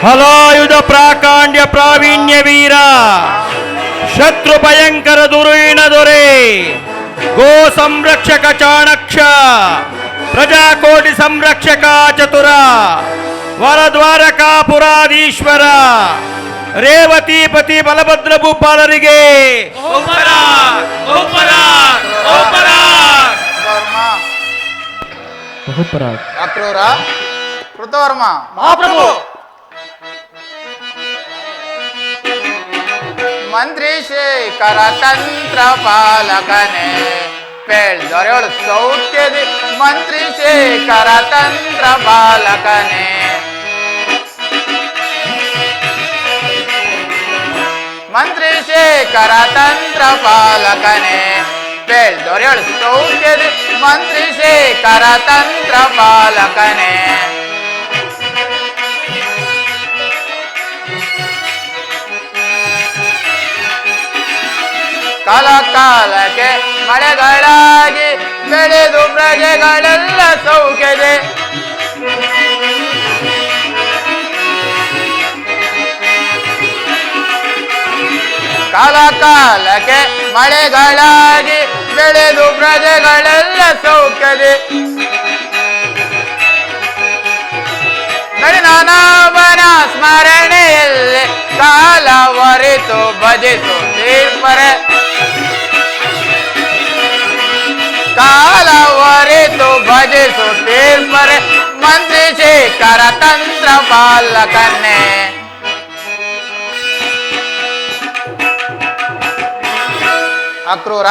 ಹಲಾಯುಧ ಪ್ರಾಕಾಂಡ್ಯ ಪ್ರಾವೀಣ್ಯ ವೀರ ಶತ್ರು ಭಯಂಕರ ದುರುಯಿನ ದೊರೆ ಗೋ ಸಂರಕ್ಷಕ ಚಾಣಕ್ಷ ಪ್ರಜಾಕೋಟಿ ಸಂರಕ್ಷಕ ಚತುರ ವರದ್ವಾರಕಾಪುರಾಧೀಶ್ವರ ರೇವತಿಪತಿ ಬಲಭದ್ರ ಭೂಪಾಲರಿಗೆ ಅಕ್ರೂರ ಕೃತವರ್ಮ ಮಹಾಪ್ರಭು ಮಂತ್ರಿ ಶೇಖರ ತಂತ್ರ ಪಾಲಕನೇ ದೊರೆಯಳು ಸೌಖ್ಯದಿ ಮಂತ್ರಿ ಶೇಖರ ತಂತ್ರ ಪಾಲಕನೇ ಮಂತ್ರಿ ಶೇಖರ ತಂತ್ರ ಪಾಲಕನೇ ದೊರೆಯಳು ಸೌಖ್ಯದಿ ಮಂತ್ರಿ ಶೇಖರ ತಂತ್ರ ಪಾಲಕನೇ ಕಾಲ ಕಾಲಕ್ಕೆ ಮಳೆಗಳಾಗಿ ಬೆಳೆದು ಪ್ರಜೆಗಳೆಲ್ಲ ಸೌಖ್ಯದೆ ಕಾಲ ಕಾಲಕ್ಕೆ ಮಳೆಗಳಾಗಿ ಬೆಳೆದು ಪ್ರಜೆಗಳೆಲ್ಲ ಸೌಖ್ಯದೆ ನಾನಾವನ ಸ್ಮರಣೆಯಲ್ಲಿ ಕಾಲವರಿತು ಭಜಿಸು ತೀರ್ಪರೆ ಕಾಲವರಿತು ಭಜಿಸು ತೀರ್ಪರೆ ಮಂತ್ರಿ ಶೇಖರ ತಂತ್ರ ಪಾಲಕನ್ನೇ ಅಕ್ರೂರ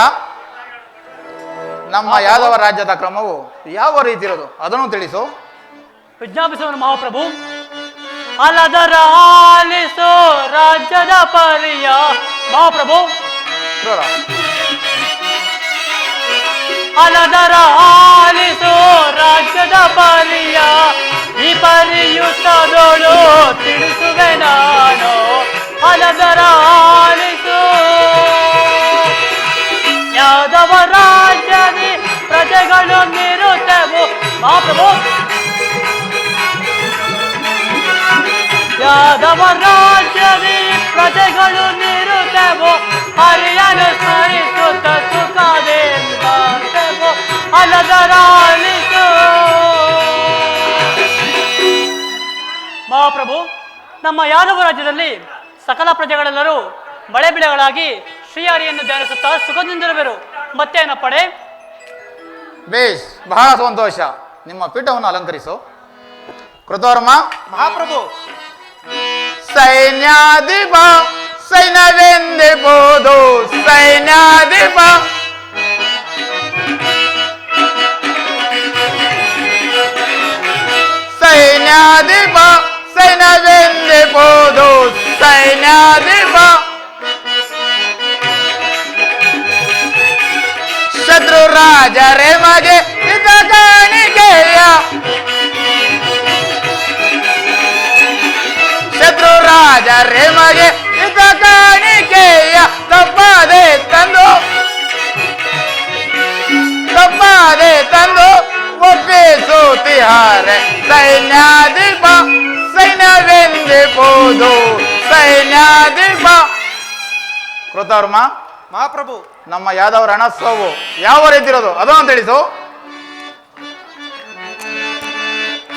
ನಮ್ಮ ಯಾದವ ರಾಜ್ಯದ ಕ್ರಮವು ಯಾವ ರೀತಿ ಇರೋದು ಅದನ್ನು ತಿಳಿಸು. ವಿಜ್ಞಾಪಿಸುವನು ಮಹಾಪ್ರಭು. ಅಲದರ ಆಲಿಸೋ ರಾಜ್ಯದ ಪರಿಯ ಮಹಾಪ್ರಭು. ಅಲದರ ಆಲಿಸೋ ರಾಜ್ಯದ ಪರಿಯ ಈ ಪರಿಯುತ್ತದೋಳು ತಿಳಿಸುವೆ ನಾನು. ಅಲದರ ಆಲಿಸೋ ಯಾದವ ರಾಜ್ಯದಿ ಪ್ರಜೆಗಳು ನಿರುತ್ತವು ಮಹಾಪ್ರಭು. ಯಾದವ ರಾಜ್ಯದಿ ಪ್ರಜೆಗಳು ನಿರುತ್ತವು ಹರಿಯನು ಸ್ಮರಿಸುತ್ತ ಸುಖದೆಂಬೆವು ಅಲದರಾಲಿಸು ಮಹಾಪ್ರಭು. ನಮ್ಮ ಯಾದವ ರಾಜ್ಯದಲ್ಲಿ ಸಕಲ ಪ್ರಜೆಗಳೆಲ್ಲರೂ ಮಳೆ ಬೆಳೆಗಳಾಗಿ ಶ್ರೀಹರಿಯನ್ನು ಧ್ಯಾನಿಸುತ್ತಾ ಸುಖದಿಂದಿರುವರು. ಮತ್ತೇನ ಪಡೆ? ಬೇಷ್, ಬಹಳ ಸಂತೋಷ. ನಿಮ್ಮ ಪೀಠವನ್ನು ಅಲಂಕರಿಸು. ಕೃತವರ್ಮ ಮಹಾಪ್ರಭು. ಸೈನ್ಯಾಧಿಪ ಸೈನ್ಯವೆಂದೆಬಹುದು ಸೈನ್ಯಾಧಿಪ ಸೈನ್ಯಾಧಿಪ ಸೈನ್ಯವೆಂದೆಬಹುದು ಸೈನ್ಯಾಧಿಪ ಶತ್ರು ರಾಜರೇ ಮಗೆ ಇದ ಕಾಣಿಕೆಯ ಶತ್ರು ರಾಜರೇ ಮಗೆ ಇದ ಕಾಣಿಕೆಯ ತಪ್ಪದೆ ತಂದು ಒಪ್ಪಿಸುತ್ತಿಹಾರೆ ಸೈನ್ಯಾಧಿಪ ಸೈನ್ಯವೆಂದೆಬಹುದು ಸೈನ್ಯಾಧಿಪ. ಕೃತವರ್ಮ ಮಹಾಪ್ರಭು. ನಮ್ಮ ಯಾದವ ರಣೋತ್ಸವವು ಯಾವ ರೀತಿ ಇರೋದು ಅದನ್ನು ತಿಳಿಸು.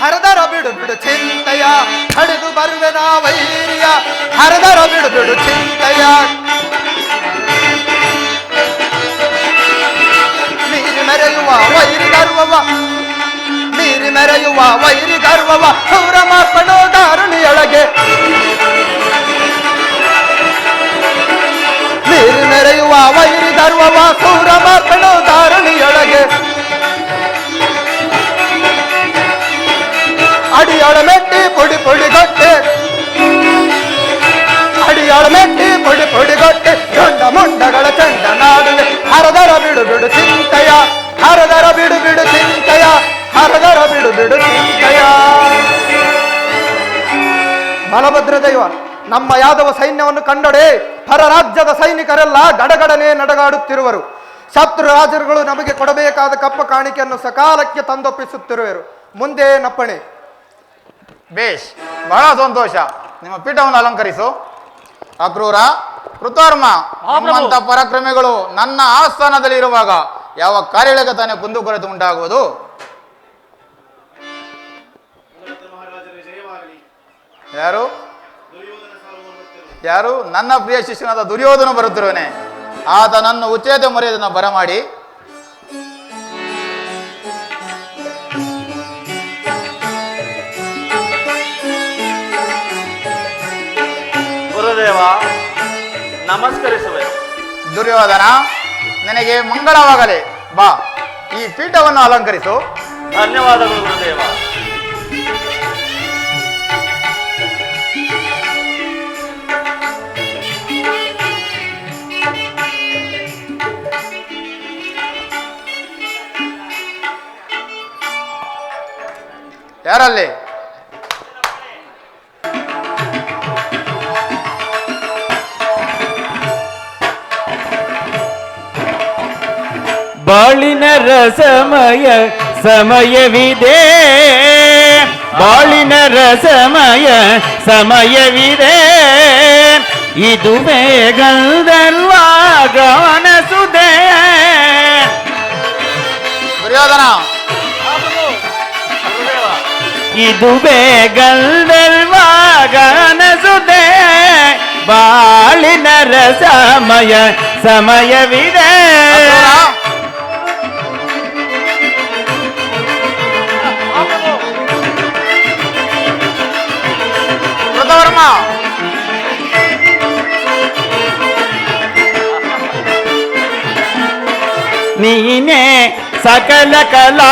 ಹರದರ ಬಿಡು ಬಿಡು ಚಿಂತೆಯ ಹಡಿದು ಬರುವೆನ ವೈರ್ಯ ಹರದರ ಬಿಡು ಬಿಡು ಚಿಂತೆಯ ನೀರಿ ಮೆರೆಯುವ ವೈರಿ ಗರ್ವವ ನೀರಿ ಮೆರೆಯುವ ವೈರಿ ಗರ್ವವ ಸೌರ ಮಾರ್ಪಡೋ ದಾರುಣಿಯೊಳಗೆ ನೀರಿ ಮೆರೆಯುವ ವೈರಿ ಗರ್ವವ ಸೌರ ಮಾರ್ಪಡೋ ದಾರುಣಿಯೊಳಗೆ ಅಡಿಯಾಳ ಮೆಟ್ಟಿ ಪುಡಿ ಪುಡಿಗೊಟ್ಟೆ ಅಡಿಯಾಳ ಮೆಟ್ಟಿ ಪುಡಿ ಪುಡಿಗೊಟ್ಟೆ ದೊಡ್ಡ ಮುಂಡಗಳ ಚಂಡ ನಾಡುವೆ ಹರದರ ಬಿಡು ಬಿಡು ಚಿಂತೆಯ ಹರದರ ಬಿಡು ಬಿಡು ಚಿಂತೆಯ ಹರದರ ಬಿಡು ಬಿಡು ಚಿಂತೆಯ. ಬಲಭದ್ರ ದೈವ ನಮ್ಮ ಯಾದವ ಸೈನ್ಯವನ್ನು ಕಂಡೊಡೆ ಪರ ರಾಜ್ಯದ ಸೈನಿಕರೆಲ್ಲ ಗಡಗಡನೆ ನಡಗಾಡುತ್ತಿರುವರು. ಶತ್ರು ರಾಜರುಗಳು ನಮಗೆ ಕೊಡಬೇಕಾದ ಕಪ್ಪ ಕಾಣಿಕೆಯನ್ನು ಸಕಾಲಕ್ಕೆ ತಂದೊಪ್ಪಿಸುತ್ತಿರುವರು. ಮುಂದೆ ನಪ್ಪಣೆ. ಬೇಷ್, ಬಹಳ ಸಂತೋಷ. ನಿಮ್ಮ ಪೀಠವನ್ನು ಅಲಂಕರಿಸು. ಅಕ್ರೂರ, ಕೃತಾರ್ಮ, ನಿಮ್ಮಂತ ಪರಾಕ್ರಮಿಗಳು ನನ್ನ ಆಸ್ಥಾನದಲ್ಲಿ ಇರುವಾಗ ಯಾವ ಕಾರ್ಯಗಳಿಗೆ ತಾನೇ ಕುಂದುಕೊರತೆ ಉಂಟಾಗುವುದು? ಯಾರು ಯಾರು? ನನ್ನ ಪ್ರಿಯ ಶಿಷ್ಯನಾದ ದುರ್ಯೋಧನ ಬರುತ್ತಿರುವನೆ. ಆತ ನನ್ನ ಉಚ್ಚೇತ ಮರ್ಯಾದೆಯನ್ನು ಬರಮಾಡಿ ಗುರುದೇವ ನಮಸ್ಕರಿಸುವೆ. ದುರ್ಯೋಧನ, ನನಗೆ ಮಂಗಳವಾಗಲಿ. ಬಾ, ಈ ಪೀಠವನ್ನು ಅಲಂಕರಿಸು. ಧನ್ಯವಾದಗಳು ಗುರುದೇವ. ಯಾರಲ್ಲಿ? ಬಾಳಿನ ರಸಮಯ ಸಮಯವಿದೆ, ಬಾಳಿನ ರಸಮಯ ಸಮಯವಿದೆ, ಇದುವೇ ಗಂಧರ್ವಾಗಮನಸುದೆ. ದುರ್ಯೋಧನ, ಇದುವೇ ಗಂಧರ್ವಾಗಮನಸುದೆ, ಬಾಳಿನ ರಸಮಯ ಸಮಯವಿದೆ. ಕೃತವರ್ಮ, ನೀನೇ ಸಕಲ ಕಲಾ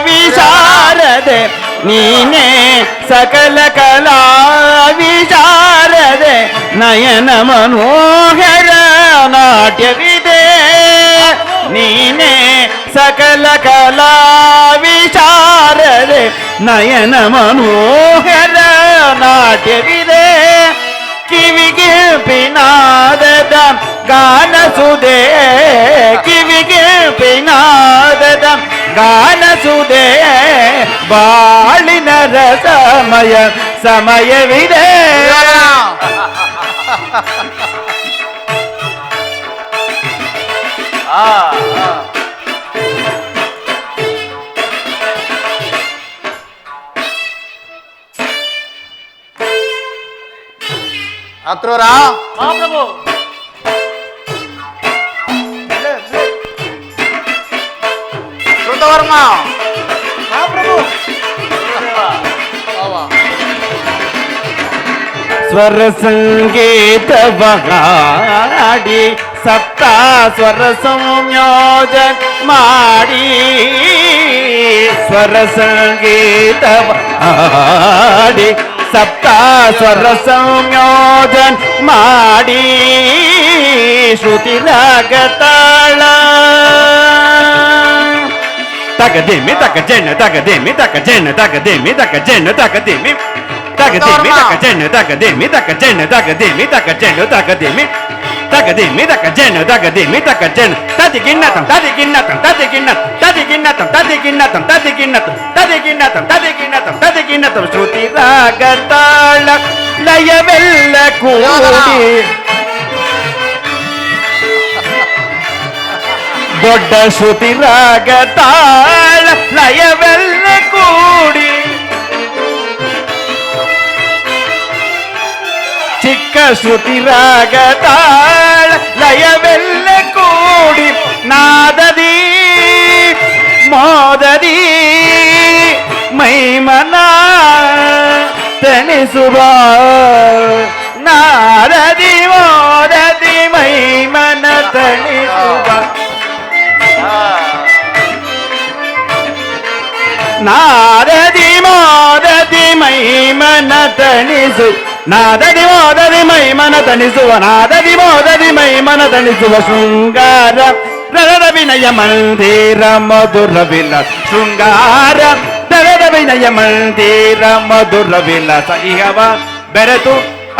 ವಿಶಾರದೆ, ನೀನೇ ಸಕಲ ಕಲಾ ವಿಶಾರದೆ, ನಯನ ಮನೋಹರ ನಾಟ್ಯವಿದೆ. ನೀನೇ ಸಕಲ ಕಲಾ ವಿಶಾರದೆ, ನಯನ ಮನೋಹರ ನಾಟ್ಯವಿದೆ. ಕಿವಿಗೆ ಪಿನಾದದ ಗಾನಸುದೆ, ಕಿವಿಗೆ ಪಿನಾದದ ಗಾನಸುದೆ, ಬಾಳಿನ ರಸಮಯ ಸಮಯವಿದೆ. ಅಕ್ರೂರ, ಮಹಾಪ್ರಭು, ಕೃತವರ್ಮ, ಮಹಾಪ್ರಭು, ಸ್ವರ ಸಂಗೀತವ ಹಾಡಿ ಸಪ್ತ ಸ್ವರ ಸಂಯೋಜನ ಮಾಡಿ, ಸ್ವರ ಸಂಗೀತವ ಹಾಡಿ ಸಪ್ತ ಸ್ವರ ಸಂಯೋಜನ ಮಾಡಿ, ಶ್ರುತಿ ರಾಗ ತಾಳ ತಗದೇಮಿ ತಗ ಜನ ತಗದೇಮಿ ತಗ ಜನ ತಗದೇಮಿ ತಗ ಜನ ತಗದೇಮಿ ತಗದೇಮಿ ತಗ ಜನ ತಗದೇಮಿ ತಗ ಜನ ತಗದೇಮಿ ತಗ ಜನ ತಗದೇಮಿ ತಗದೇಮಿ ತಗ ಜನ ತಗದೇಮಿ ತಗ ಜನ ತದಿಗಿನ್ನತಂ ತದಿಗಿನ್ನತಂ ತದಿಗಿನ್ನತಂ ತದಿಗಿನ್ನತಂ ತದಿಗಿನ್ನತಂ ತದಿಗಿನ್ನತಂ ತದಿಗಿನ್ನತಂ ತದಿಗಿನ್ನತಂ ತದಿಗಿನ್ನತಂ ಶ್ರುತಿ ರಾಗ ತಾಳ ಲಯವೆಲ್ಲ ಕೂಡಿ ದೊಡ್ಡ ಶ್ರುತಿ ರಾಗ ತಾಳ ಲಯವೆಲ್ಲ ಕೂಡಿ, ಚಿಕ್ಕ ಶ್ರುತಿ ರಾಗ ತಾಳ ಲಯವೆಲ್ಲ ಕೂಡಿ, ನಾದದಿ ಮೋದದಿ ಮೈಮನ ತಣಿಸುವ, ನಾದದಿ ಮೋದದಿ ಮೈಮನ ತಣಿಸುವ, ನಾದದಿ ಮೋದದಿ ಮೈಮನ ತಣಿಸು, ನಾದದಿ ಮೋದದಿ ಮೈಮನ ತಣಿಸುವ, ನಾದದಿ ಮೋದದಿ ಮೈಮನ ತಣಿಸುವ, ಶೃಂಗಾರ ರರದ ವಿನಯ ಮಂದಿರ ಮಧುರ ವಿಲಾಸ, ಶೃಂಗಾರ ರರದ ವಿನಯ ಮಂದಿರ ಮಧುರ ವಿಲಾಸ, ಇಹವ ಬೆರೆತು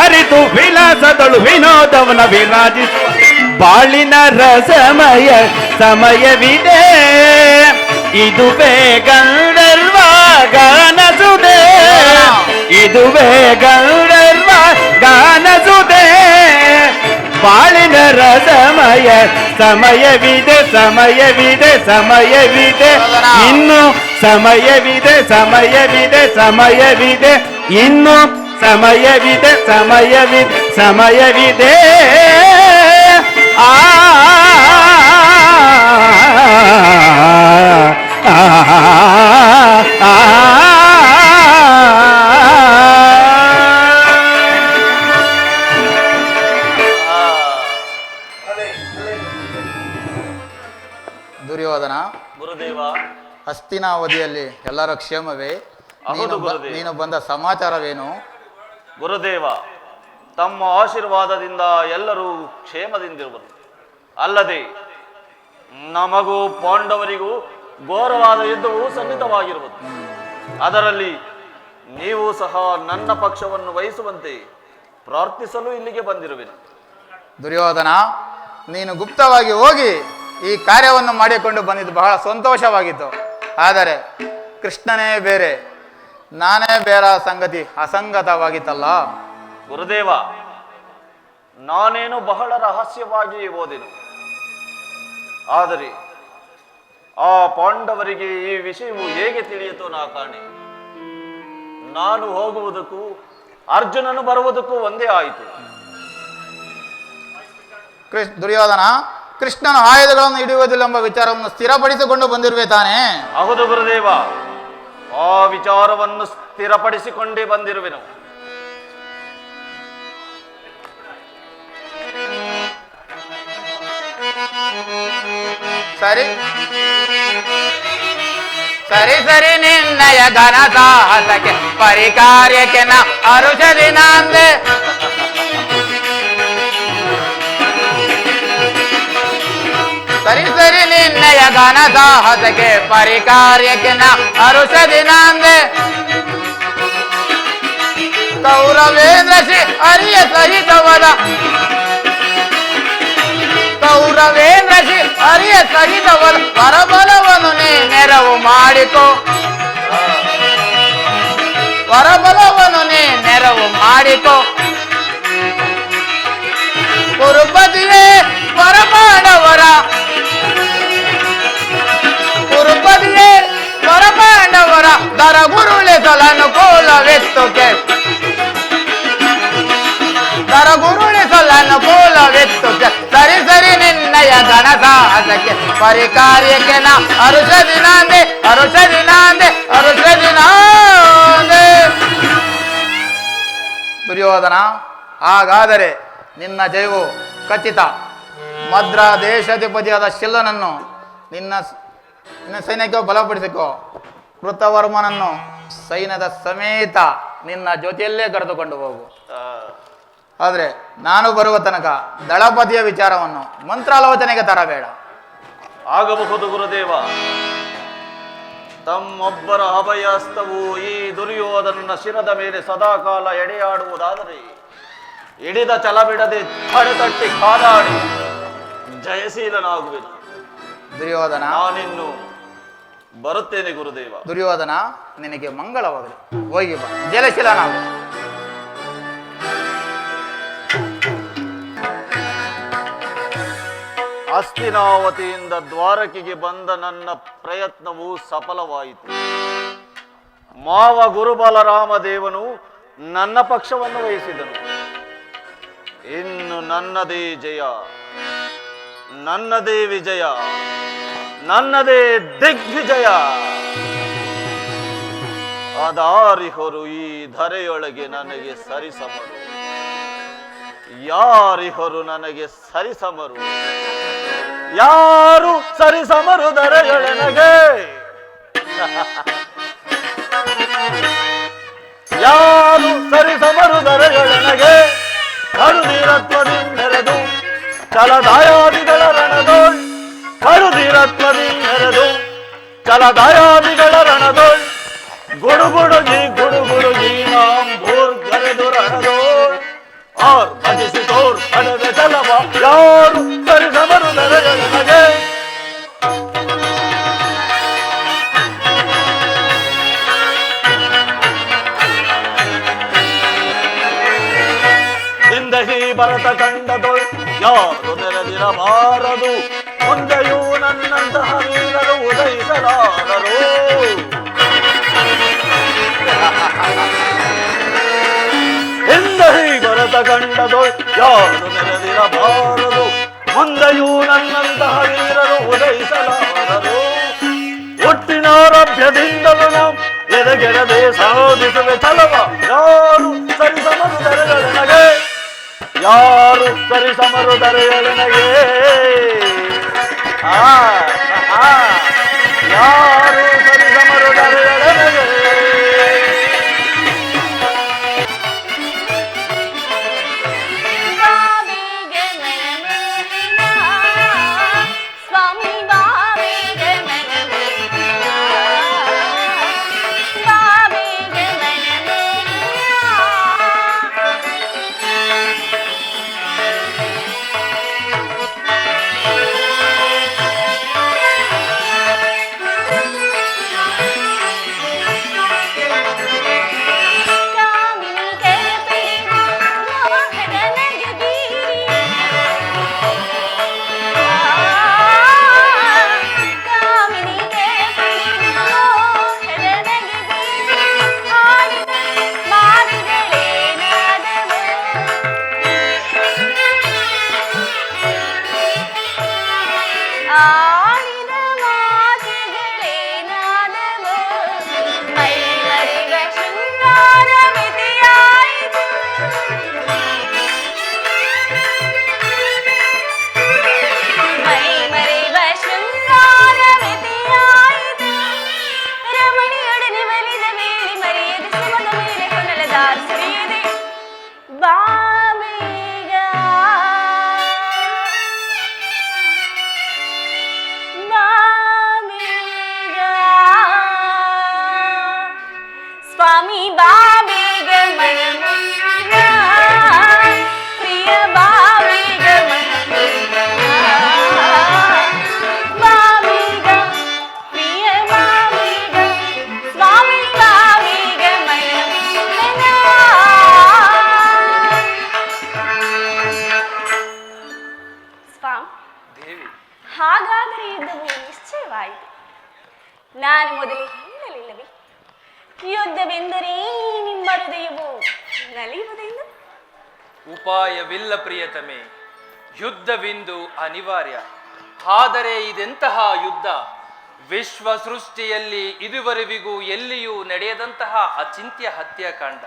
ಅರಿತು ವಿಲಾಸದಳು ವಿನೋದವನ ವಿರಾಜಿಸುವ, ಬಾಳಿನ ರಸಮಯ ಸಮಯವಿದೆ, ಇದುವೇ ಗಂಧರ್ವ ಗಾನಸುದೆ, ಇದುವೇ ಗಂಧರ್ವ ಸಮಯವಿದೆ ಸಮಯವಿದೆ ಸಮಯವಿದೆ ಇನ್ನು ಸಮಯವಿದೆ ಸಮಯವಿದೆ ಸಮಯವಿದೆ ಇನ್ನು ಸಮಯವಿದೆ ಸಮಯವಿದೆ ಸಮಯವಿದೆ ಆ ದುರ್ಯೋಧನ, ಗುರುದೇವ. ಹಸ್ತಿನಾವಧಿಯಲ್ಲಿ ಎಲ್ಲರ ಕ್ಷೇಮವೇ? ಹೌದು ಗುರುದೇವ. ನೀನು ಬಂದ ಸಮಾಚಾರವೇನು? ಗುರುದೇವ, ತಮ್ಮ ಆಶೀರ್ವಾದದಿಂದ ಎಲ್ಲರೂ ಕ್ಷೇಮದಿಂದಿರುವರು. ಅಲ್ಲದೆ ನಮಗೂ ಪಾಂಡವರಿಗೂ ಘೋರವಾದ ಯುದ್ಧವು ಸನ್ನಿಹಿತವಾಗಿರುವುದು. ಅದರಲ್ಲಿ ನೀವು ಸಹ ನನ್ನ ಪಕ್ಷವನ್ನು ವಹಿಸುವಂತೆ ಪ್ರಾರ್ಥಿಸಲು ಇಲ್ಲಿಗೆ ಬಂದಿರುವೆನು. ದುರ್ಯೋಧನ, ನೀನು ಗುಪ್ತವಾಗಿ ಹೋಗಿ ಈ ಕಾರ್ಯವನ್ನು ಮಾಡಿಕೊಂಡು ಬಂದಿದ್ದು ಬಹಳ ಸಂತೋಷವಾಗಿತ್ತು. ಆದರೆ ಕೃಷ್ಣನೇ ಬೇರೆ, ನಾನೇ ಬೇರೆ ಸಂಗತಿ ಅಸಂಗತವಾಗಿತ್ತಲ್ಲ. ಗುರುದೇವ, ನಾನೇನು ಬಹಳ ರಹಸ್ಯವಾಗಿ ಓದೆನು. ಆದರೆ ಆ ಪಾಂಡವರಿಗೆ ಈ ವಿಷಯವು ಹೇಗೆ ತಿಳಿಯಿತೋ ನಾ ಕಾಣೆ. ನಾನು ಹೋಗುವುದಕ್ಕೂ ಅರ್ಜುನನು ಬರುವುದಕ್ಕೂ ಒಂದೇ ಆಯಿತು. ದುರ್ಯೋಧನ, ಕೃಷ್ಣನ ಆಯುಧಗಳನ್ನು ಹಿಡಿಯುವುದಿಲ್ಲ ಎಂಬ ವಿಚಾರವನ್ನು ಸ್ಥಿರಪಡಿಸಿಕೊಂಡು ಬಂದಿರುವೆ ತಾನೇ? ಹೌದು ಗುರುದೇವ, ಆ ವಿಚಾರವನ್ನು ಸ್ಥಿರಪಡಿಸಿಕೊಂಡೇ ಬಂದಿರುವೆನು. ಸರಿ ಸರಿ ಸರಿ ನಿನ್ನಯ ಘನ ಸಾಹಸಕ್ಕೆ ಪರಿಕಾರ್ಯಕ್ಕೆ ನ ಅರುಷದಿ ನಾಂದೆ. ಸರಿ ಸರಿ ನಿನ್ನಯ ಘನ ಸಾಹಸಕ್ಕೆ ಪರಿಕಾರ್ಯಕ್ಕೆ ನ ಅರುಷದಿ ನಾಂದೆ. ಕೌರವೇಂದ್ರ ಶ್ರೀ ಹರಿಯ ಸಹಿತವದ ಕೌರವೇಂದ್ರ ಶ್ರೀ ಹರಿಯ ಸಹಿತವದ ಪರಬಲವನ್ನು ನೀ ನೆರವು ಮಾಡಿಕೋ. ಪರಬಲವನ್ನು ನೀ ನೆರವು ಮಾಡಿಕೋ. ಕುರುಪತಿಯೇ ಪರಪಾಂಡವರ ಕುರುಪತಿಯೇ ಪರಪಾಂಡವರ ದರ ಗುರುಳಿಸಲನುಕೂಲವೆತ್ತುಕೆ ದರ ಗುರುಳಿಸಲನುಕೂಲವೆತ್ತುಕೆ. ಸರಿ ಸರಿ ನಿನ್ನಯ ಘನ ಸಾಹಸಕ್ಕೆ ಪರಿಕಾರ್ಯಕ್ಕೆ ನ ಅರುಷದಿ ನಾಂದೆ ಅರುಷದಿ ನಾಂದೆ ಅರುಷದಿ ನಾಂದೆ. ದುರ್ಯೋಧನ, ಹಾಗಾದರೆ ನಿನ್ನ ಜಯವು ಖಚಿತ. ಮದ್ರ ದೇಶಾಧಿಪತಿಯಾದ ಶಿಲ್ಲನನ್ನು ನಿನ್ನ ಸೈನ್ಯಕ್ಕೆ ಬಲಪಡಿಸಿಕೋ. ಕೃತವರ್ಮನನ್ನು ಸೈನ್ಯದ ಸಮೇತ ನಿನ್ನ ಜೊತೆಯಲ್ಲೇ ಕರೆದುಕೊಂಡು ಹೋಗು. ಆದರೆ ನಾನು ಬರುವ ತನಕ ದಳಪತಿಯ ವಿಚಾರವನ್ನು ಮಂತ್ರಾಲೋಚನೆಗೆ ತರಬೇಡ. ಆಗಬಹುದು ಗುರುದೇವ. ತಮ್ಮೊಬ್ಬರ ಅಭಯಸ್ತವು ಈ ದುರ್ಯೋಧನನ ಶಿರದ ಮೇಲೆ ಸದಾಕಾಲ ಎಡೆಯಾಡುವುದಾದರೆ ಹಿಡಿದ ಛಲ ಬಿಡದೆ ತಡೆತಟ್ಟಿ ಕಾದಾಡಿ ಜಯಶೀಲನಾಗುವೆನು. ದುರ್ಯೋಧನ, ನಾನಿನ್ನು ಬರುತ್ತೇನೆ ಗುರುದೇವ. ದುರ್ಯೋಧನ, ನಿನಗೆ ಮಂಗಳವಾಗಲಿ. ಹೋಗಿ ಬಾ, ಜಯಶೀಲನಾಗು. ಹಸ್ತಿನಾವತಿಯಿಂದ ದ್ವಾರಕೆಗೆ ಬಂದ ನನ್ನ ಪ್ರಯತ್ನವು ಸಫಲವಾಯಿತು. ಮಾವ ಗುರುಬಲರಾಮ ದೇವನು ನನ್ನ ಪಕ್ಷವನ್ನು ವಹಿಸಿದನು. ಇನ್ನು ನನ್ನದೇ ಜಯ, ನನ್ನದೇ ವಿಜಯ, ನನ್ನದೇ ದಿಗ್ವಿಜಯ. ಅದಾರಿಹೊರು ಈ ಧರೆಯೊಳಗೆ ನನಗೆ ಸರಿಸಮರು, ಯಾರಿಹೊರು ನನಗೆ ಸರಿಸಮರು, ಯಾರು ಸರಿಸಮರು ಧರೆಯೊಳಗೆ, ಯಾರು ಸರಿಸಮರು ಧರೆಯೊಳಗೆ. ಕರುಧೀರತ್ವದಿಂದೆರೆದು ಛಲದಾಯಾದಿಗಳ ರಣದೋಳ್, ಕರುಧೀರತ್ವದಿಂದೆರೆದು ಛಲದಾಯಾದಿಗಳ ರಣದೋಳ್. ಗುಡುಗುಡುಗಿ ನಾಂಬೂರ್ ಗರೆದು ರಣದೋಳ್. ಆರ್ ಭಜಿಸಿದೋರ್ ಪಡೆದ ಚಲವ, ಯಾರು ಸರಿಸಮರು ಧರೆಯೊಳಗೆ. ಹಿಂದಹಿ ಭರತ ಕಂಡದೊಳ್ ಯಾರು ನೆರೆದಿರಬಾರದು, ಮುಂದೆಯೂ ನನ್ನಂತಹ ವೀರರು ಉದಯಿಸಲಾರರು. ಹಿಂದೆ ಹೀಗೊರತ ಕಂಡದೋ ಯಾರು ನೆರೆದಿರಬಾರದು, ಮುಂದೆಯೂ ನನ್ನಂತಹ ವೀರರು ಉದಯಿಸಲಾರರು. ಹುಟ್ಟಿನಾರಭ್ಯದಿಂದಲೂ ನಾವು ಎದೆಗೆಡದೆ ಸಾಧಿಸುವೆ ಛಲವ, ಯಾರು ಸರಿಸಮರು ದರೆಯೊಳನಗೆ, ಯಾರು ಸರಿಸಮರು ದರೆಯೊಳನಗೆ, ಯಾರು ಸರಿಸಮರು ದರೆಯೊಳನಗೆ. ಹಾಗಾದರೆ ಯುದ್ಧವು ನಿಶ್ಚಯವಾಯಿತು. ನಾನು ಮೊದಲೇ ಹೇಳಲಿಲ್ಲವೇ, ಯುದ್ಧವೆಂದರೆ ನಿಮ್ಮ ಹೃದಯವು ನಲಿಯುವುದೆಂದು? ಉಪಾಯವಿಲ್ಲ ಪ್ರಿಯತಮೆ, ಯುದ್ಧವಿಂದು ಅನಿವಾರ್ಯ. ಆದರೆ ಇದೆಂತಹ ಯುದ್ಧ? ವಿಶ್ವ ಸೃಷ್ಟಿಯಲ್ಲಿ ಇದುವರೆವಿಗೂ ಎಲ್ಲಿಯೂ ನಡೆಯದಂತಹ ಅಚಿಂತ್ಯ ಹತ್ಯಾಕಾಂಡ.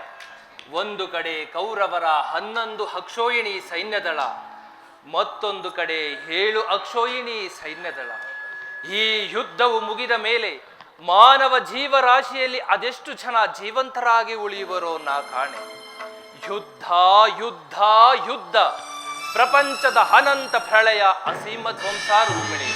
ಒಂದು ಕಡೆ ಕೌರವರ 11 ಅಕ್ಷೋಹಿಣಿ ಸೈನ್ಯದಳ, ಮತ್ತೊಂದು ಕಡೆ 7 ಅಕ್ಷೋಹಿಣಿ ಸೈನ್ಯದಳ. ಈ ಯುದ್ಧವು ಮುಗಿದ ಮೇಲೆ ಮಾನವ ಜೀವರಾಶಿಯಲ್ಲಿ ಅದೆಷ್ಟು ಜನ ಜೀವಂತರಾಗಿ ಉಳಿಯುವರೋ ನಾ ಕಾಣೆ. ಯುದ್ಧ ಯುದ್ಧ ಯುದ್ಧ, ಪ್ರಪಂಚದ ಅನಂತ ಪ್ರಳಯ, ಅಸೀಮ ಧ್ವಂಸಾರೂಪಿಣಿ.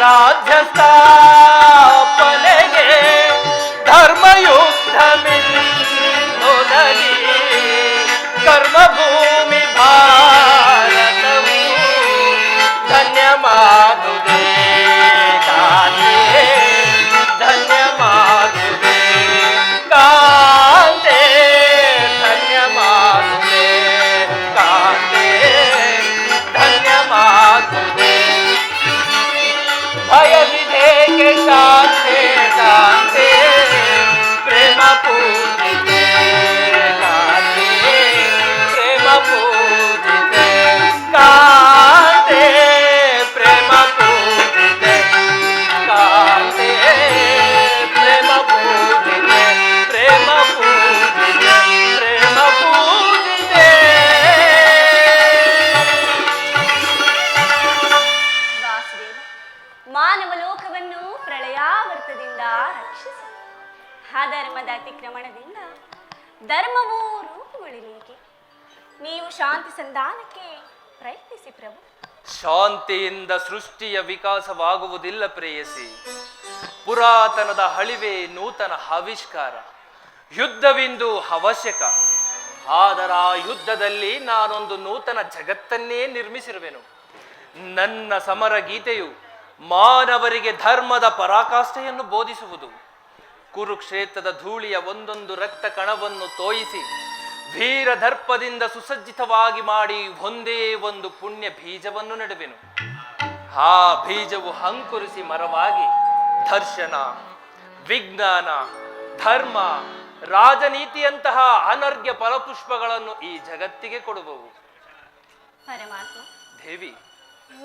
ರಾಜ್ಯ ಸ್ಥಾಪನೆಗೆ ಧರ್ಮಯುದ್ಧಮಿನ್ನೊದಗಿ ಕರ್ಮಭೂಮಿ ಭಾರತವು ಧನ್ಯ ಮಾಡುವುದೇ ಕಾಂತೆ, ಧನ್ಯ ಮಾಡುವುದೇ ಕಾಂತೆ, ಧನ್ಯ ಮಾಡುವುದೇ ಕಾಂತೆ, ಧನ್ಯ ಮಾಡುವುದೇ ಭಯವಿದೇಕೆ ಕಾಂತೆ ಕಾಂತೆ ಪ್ರೇಮ ಪೂಜಿತೆ ಕಾಂತೆ ಪ್ರೇಮ ಪೂಜಿತೆ ಕಾಂತೆ ಪ್ರೇಮ ಪೂಜಿತೆ ಕಾಂತೆ ಪ್ರೇಮ ಪೂಜಿತೆ ಪ್ರೇಮ ಪೂಜಿತೆ ಪ್ರೇಮ ಪೂಜಿತೆ. ವಾಸುದೇವ, ಮಾನವ ಲೋಕವನ್ನು ಪ್ರಳಯಾವರ್ತದಿಂದ ರಕ್ಷಿಸಿ ಅಧರ್ಮದ ಅತಿಕ್ರಮಣದಿಂದ ಧರ್ಮವೂ ರೂಪುಗೊಳ್ಳಲಿಕ್ಕೆ ನೀವು ಶಾಂತಿ ಸಂಧಾನಕ್ಕೆ ಪ್ರಯತ್ನಿಸಿ ಪ್ರಭು. ಶಾಂತಿಯಿಂದ ಸೃಷ್ಟಿಯ ವಿಕಾಸವಾಗುವುದಿಲ್ಲ ಪ್ರೇಯಸಿ. ಪುರಾತನದ ಹಳಿವೆ ನೂತನ ಆವಿಷ್ಕಾರ. ಯುದ್ಧವಿಂದು ಅವಶ್ಯಕ. ಆದರ ಆ ಯುದ್ಧದಲ್ಲಿ ನಾನೊಂದು ನೂತನ ಜಗತ್ತನ್ನೇ ನಿರ್ಮಿಸಿರುವೆನು. ನನ್ನ ಸಮರ ಗೀತೆಯು ಮಾನವರಿಗೆ ಧರ್ಮದ ಪರಾಕಾಷ್ಠೆಯನ್ನು ಬೋಧಿಸುವುದು. ಕುರುಕ್ಷೇತ್ರದ ಧೂಳಿಯ ಒಂದೊಂದು ರಕ್ತ ಕಣವನ್ನು ತೋಯಿಸಿ ವೀರದರ್ಪದಿಂದ ಸುಸಜ್ಜಿತವಾಗಿ ಮಾಡಿ ಒಂದೇ ಒಂದು ಪುಣ್ಯ ಬೀಜವನ್ನು ನೆಡುವೆನು. ಆ ಬೀಜವು ಅಂಕುರಿಸಿ ಮರವಾಗಿ ದರ್ಶನ, ವಿಜ್ಞಾನ, ಧರ್ಮ, ರಾಜನೀತಿಯಂತಹ ಅನರ್ಘ್ಯ ಫಲಪುಷ್ಪಗಳನ್ನು ಈ ಜಗತ್ತಿಗೆ ಕೊಡುವವು. ಪರಮಾತ್ಮ ದೇವಿ,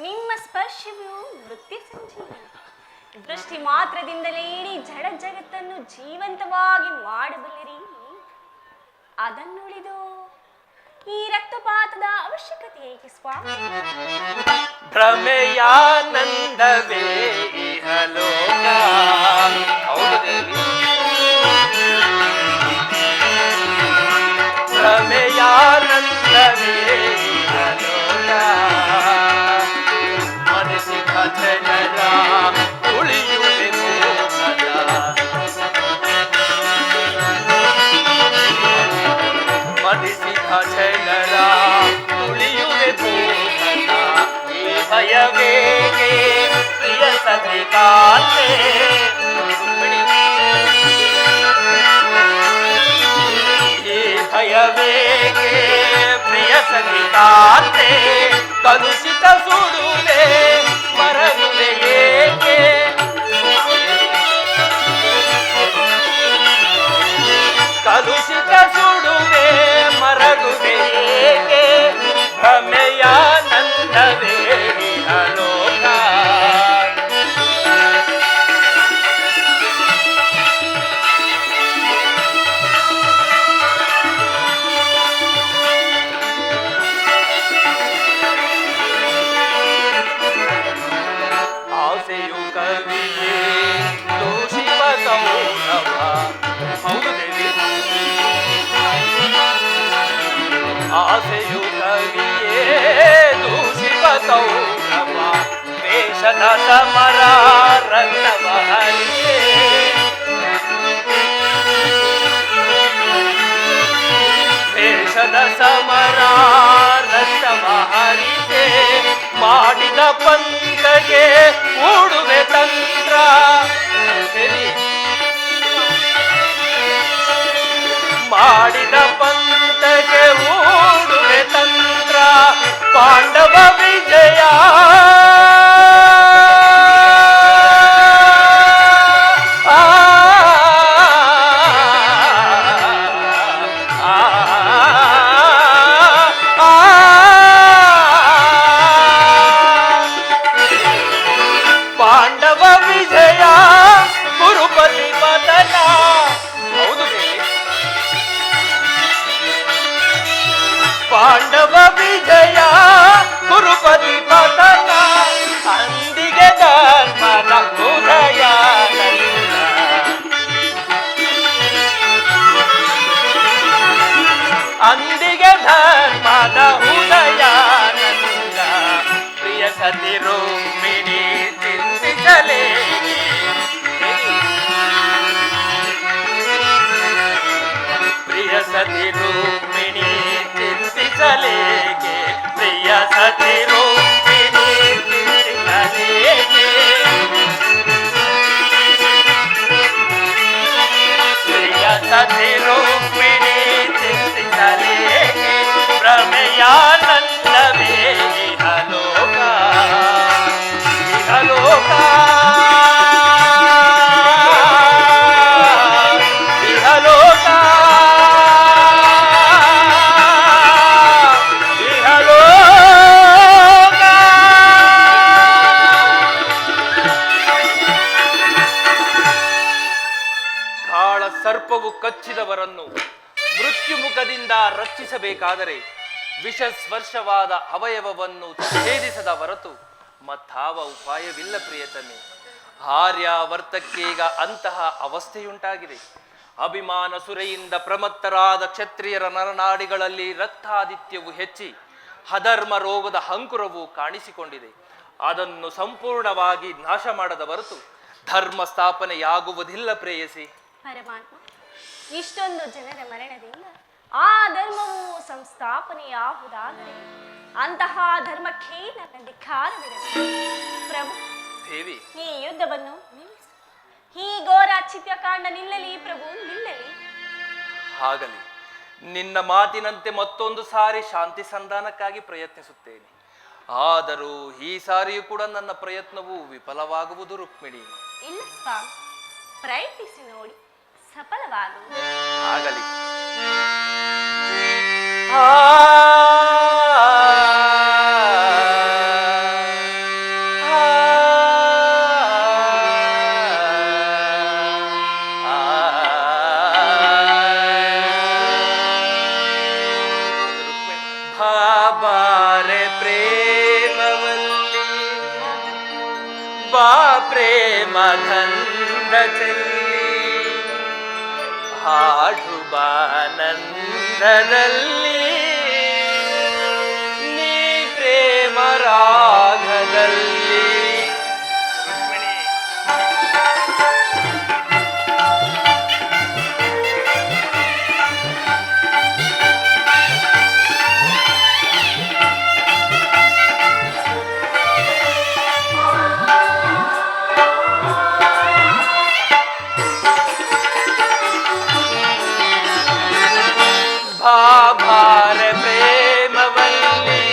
ನಿಮ್ಮ ಸ್ಪರ್ಶವು ನೃತ್ಯ ಸಂಜೀವನ. ದೃಷ್ಟಿ ಮಾತ್ರದಿಂದಲೇ ಇಡೀ ಜಡ ಜಗತ್ತನ್ನು ಜೀವಂತವಾಗಿ ಮಾಡಬಲ್ಲಿರಿ. ಅದನ್ನುಳಿದು ಈ ರಕ್ತಪಾತದ ಅವಶ್ಯಕತೆ ಏಕೆ ಸ್ವಾಮಿ? ಭ್ರಮೆಯಾನಂದವೇ ಇಹಲೋಕ. ಹೌದು ದೇವಿ, ಭ್ರಮೆಯಾನಂದವೇ ಇಹಲೋಕ. ಮನಸ್ಸಿನ ಜನರ ಉಳಿಯುವೆ ಮೋಹದ. ಮನಸ್ಸಿನ ಜನರ ಉಳಿಯುವೆ ಮೋಹದ. ಈ ಭಯವೇಗೆ ಪ್ರಿಯ ಸತಿ ಕಾಂತೆ, ಈ ಭಯವೇಗೆ ಪ್ರಿಯ ಸತಿ ಕಾಂತೆ. ಕಲುಷಿತ ಸುಡುವೆ ಮರಗುವೆ ಏಕೆ, ಕಲುಷಿತ ಸುಡುವೆ ಮರಗುವೆ ಏಕೆ. ಭ್ರಮೆಯಾನಂದವೇ ಇಹಲೋಕ. ಆಸೆಯು ಕವಿಯೇ ದೋಷಿವ ಕೌರವ. ಹೌದು ದೇವಿ, ಆಸೆಯು ಕವಿಯೇ ದೂಷಿವ ಕೌರವ. ವೇಷದ ಸಮರ ರಕ್ತವ ಹರಿಯೇ, ವೇಷದ ಸಮರ ರಕ್ತವ ಹರಿಯೇ. ಮಾಡಿದ ಪಂಥಗೆ ಹೂಡುವೆ ತಂತ್ರ. ಮಾಡಿದ ಪಂಥಗೆ ಹೂಡುವೆ ತಂತ್ರ. ಪಾಂಡವ ವಿಜಯ ಪಾಂಡವ ವಿಜಯ ಗುರುಪತಿ ಪತನ. ಹೌದು ದೇವಿ, ಪಾಂಡವ ವಿಜಯ ಗುರುಪತಿ ಪತನ. ಅಂದಿಗೆ ಧರ್ಮದ ಉದಯ ನನ್ನ. ಅಂದಿಗೆ ಧರ್ಮದ ಉದಯ ನನ್ನ. ಪ್ರಿಯ ಸತಿ ರುಕ್ಮಿಣಿ ಚಿಂತಿಸಿ ಚಿಂತಿಸಲೇಕೆ ಪ್ರಿಯ ಸತಿರೋ ಚಿಂತಿಸಲೇಕೆ ಪ್ರಿಯ ಸತಿರೋ ಚಿಂತಿಸಲೇಕೆ ಭ್ರಮೆಯಾನಂದವೇ ಇಹಲೋಕ ಇಹಲೋಕ ಇಹಲೋಕ ಇಹಲೋಕ. ಕಾಳ ಸರ್ಪವು ಕಚ್ಚಿದವರನ್ನು ಮೃತ್ಯು ಮುಖದಿಂದ ರಕ್ಷಿಸಬೇಕಾದರೆ ವಿಷಸ್ಪರ್ಶವಾದ ಅವಯವವನ್ನು ಛೇದಿಸದ ಹೊರತು ಮತ್ತಾವ ಉಪಾಯವಿಲ್ಲ ಪ್ರಿಯತಮೆ. ಆರ್ಯಾವರ್ತಕ್ಕೀಗ ಅಂತಹ ಅವಸ್ಥೆಯುಂಟಾಗಿದೆ. ಅಭಿಮಾನ ಸುರೆಯಿಂದ ಪ್ರಮತ್ತರಾದ ಕ್ಷತ್ರಿಯರ ನರನಾಡಿಗಳಲ್ಲಿ ರಕ್ತಾದಿತ್ಯವು ಹೆಚ್ಚಿ ಅಧರ್ಮ ರೋಗದ ಅಂಕುರವು ಕಾಣಿಸಿಕೊಂಡಿದೆ. ಅದನ್ನು ಸಂಪೂರ್ಣವಾಗಿ ನಾಶ ಮಾಡದ ಹೊರತು ಧರ್ಮ ಸ್ಥಾಪನೆಯಾಗುವುದಿಲ್ಲ ಪ್ರೇಯಸಿ. ಪರಮಾತ್ಮ, ಇಷ್ಟೊಂದು ಜನರ ಮರಣದಿಂದ ಆ ಧರ್ಮವು ಸಂಸ್ಥಾಪನೆಯಾಗುವುದಾದರೆ ಅಂತಹ ಧರ್ಮಕ್ಕೆ ನನ್ನ ಧಿಕ್ಕಾರವಿರಲಿ. ಪ್ರಭು, ದೇವಿ, ಈ ಯುದ್ಧವನ್ನು ನಿಲ್ಲಿಸು. ಈ ಘೋರ ಚಿತ್ಯಕಾಂಡ ನಿಲ್ಲಲಿ ಪ್ರಭು, ನಿಲ್ಲಲಿ. ಆಗಲಿ, ನಿನ್ನ ಮಾತಿನಂತೆ ಮತ್ತೊಂದು ಸಾರಿ ಶಾಂತಿ ಸಂಧಾನಕ್ಕಾಗಿ ಪ್ರಯತ್ನಿಸುತ್ತೇನೆ. ಆದರೂ ಈ ಸಾರಿಯೂ ಕೂಡ ನನ್ನ ಪ್ರಯತ್ನವು ವಿಫಲವಾಗುವುದು ರುಕ್ಮಿಣಿ. ಇಲ್ಲ ಸ್ವಾಮಿ, ಪ್ರಯತ್ನಿಸಿ ನೋಡಿ, ಸಫಲವಾಗುವುದು. ಆಗಲಿ. ಬಾಬಾರೆ ಪ್ರೇಮವಲ್ಲಿ ಬಾ ಪ್ರೇಮ ಗಂಧ ಚೆಲ್ಲಿ ಹಾಡು ಬಾನಂದದಲ್ಲಿ ನೀ ಪ್ರೇಮ ರಾಗದಲ್ಲಿ. ಭಾರೆ ಪ್ರೇಮವಲ್ಲಿ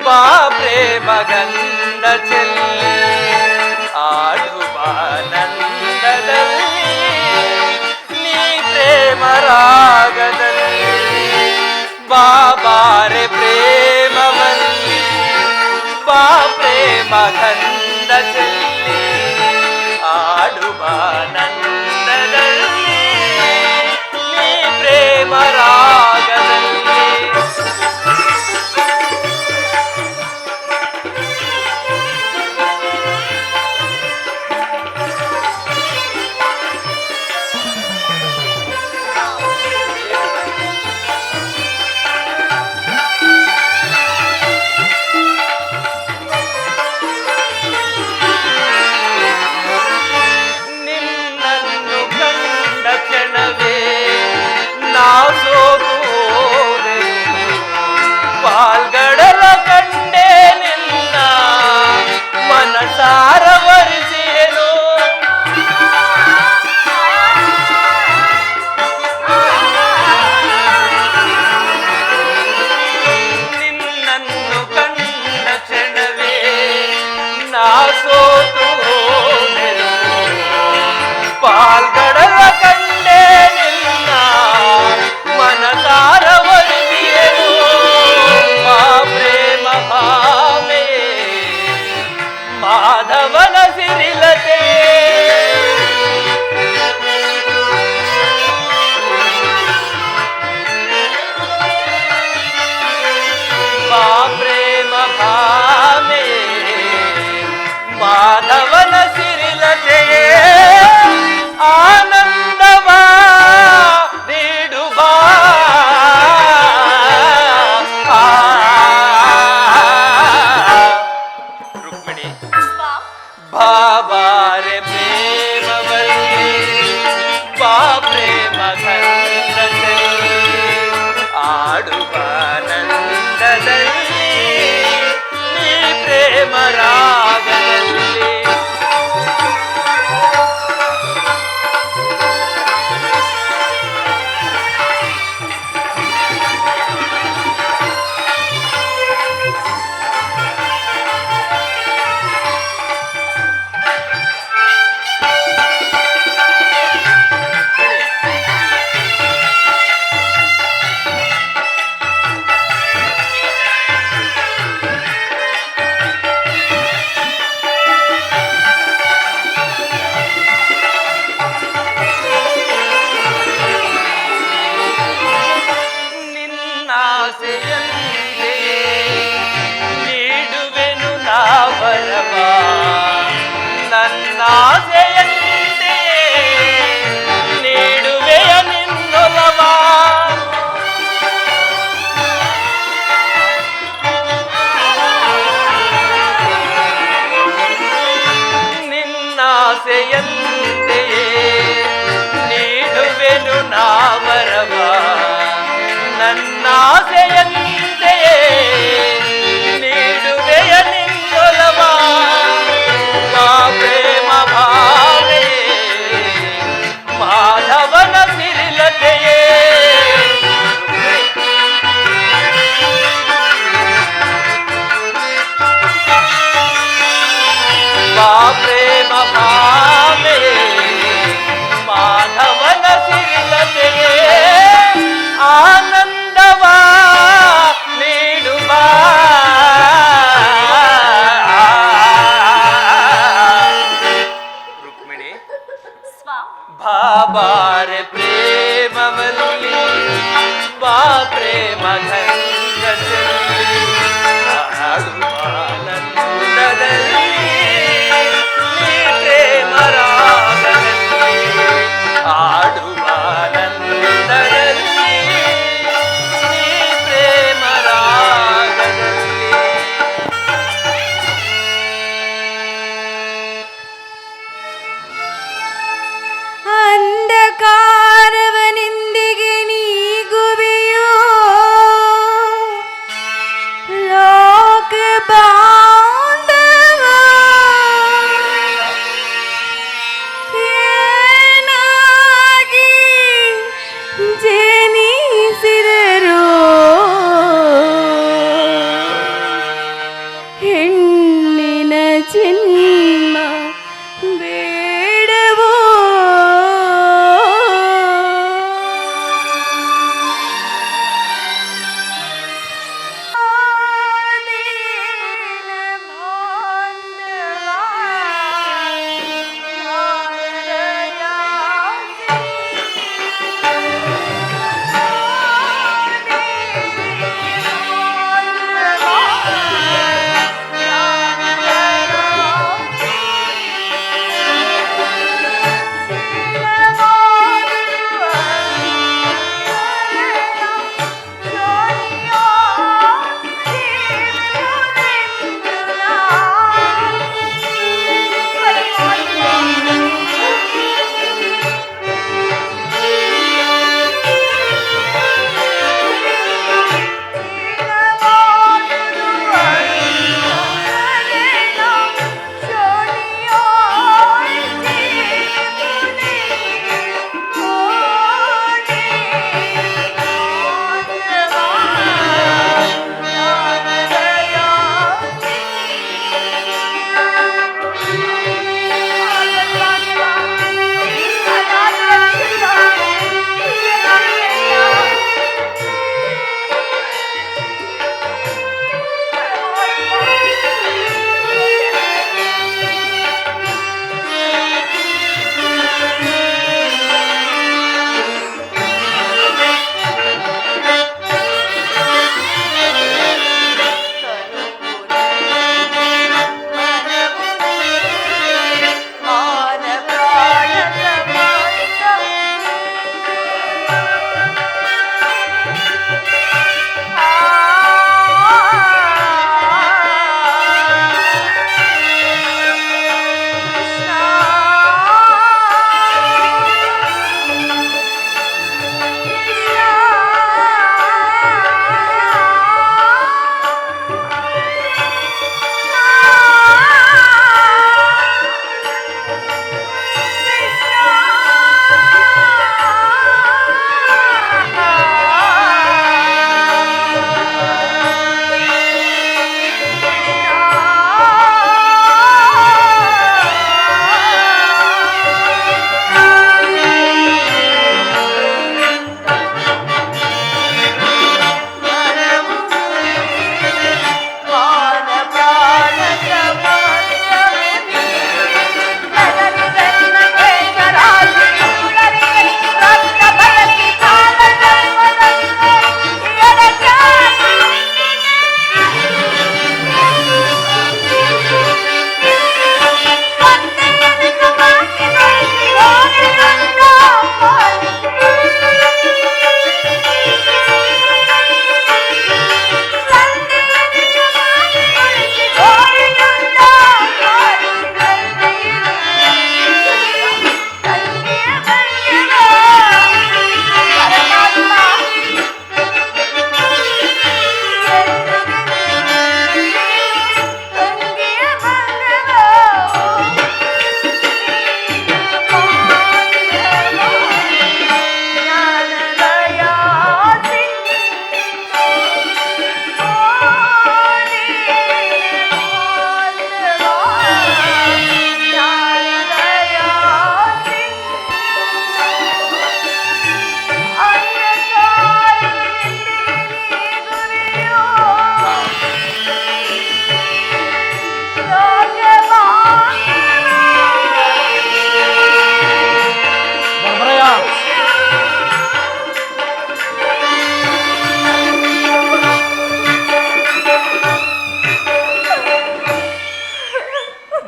ಬಾ ಪ್ರೇಮ ಗಂಧ ಚೆಲ್ಲಿ ಆಡು ಬಾನಂದದಲ್ಲಿ ನೀ ಪ್ರೇಮ ರಾಗದಲ್ಲಿ. ಬಾಬಾರೆ ಪ್ರೇಮವಲ್ಲಿ ಬಾ ಪ್ರೇಮ ಗಂಧ ಚೆಲ್ಲಿ ಆಡು ಬಾನಂದದಲ್ಲಿ ನೀ ಪ್ರೇಮ ರಾಗದಲ್ಲಿ. ನಿನ್ನನ್ನು ಕಂಡ ಕ್ಷಣವೇ ನಾ ಸೋತು ಹೋದೆನು. ಪಾಲ್ಗಡಲ ಕಂಡೆ ನಿನ್ನ ಮನಸಾರ ವರಿಸಿಯೇನು. ನಿನ್ನನ್ನು ಕಂಡ ಕ್ಷಣವೇ ನಾ ಸೋತು ಹೋದೆನು. ಪಾಲ್ಗಡಲ ಕಂಡೆ ನಿನ್ನ ಮನಸಾರ ವರಿಸಿಯೇನು. ಮಾ ಪ್ರೇಮ ಭಾವೆ ಮಾಧವನ ಸಿರಿಲತೆ. ಮಾ ಪ್ರೇಮ ಭಾವೆ ಮಾಧವನ ಸಿರಿಲತೆಯೇ ಆನಂದವ ನೀಡುವ ರುಕ್ಮಿಣಿ. ಸ್ವಾಮಿ, ಬಾಬಾರೆ ಪ್ರೇಮವಲ್ಲಿ ಬಾ ಪ್ರೇಮ ಗಂಧ ಚೆಲ್ಲಿ ಆಡು ಬಾನಂದ ನನ್ನಾಸೆಯಂತೆಯೇ ನೀಡುವೆನು ನಾ ವರವ ನನ್ನಾಸೆಯಂತೆಯೇ ನೀಡುವೆಯ ನಿನ್ನೊಲವ ನಿನ್ನಾಸೆಯಂತೆಯೇ ನೀಡುವೆನು ನಾ ವರವ ನನ್ನಾಸೆಯಂತೆ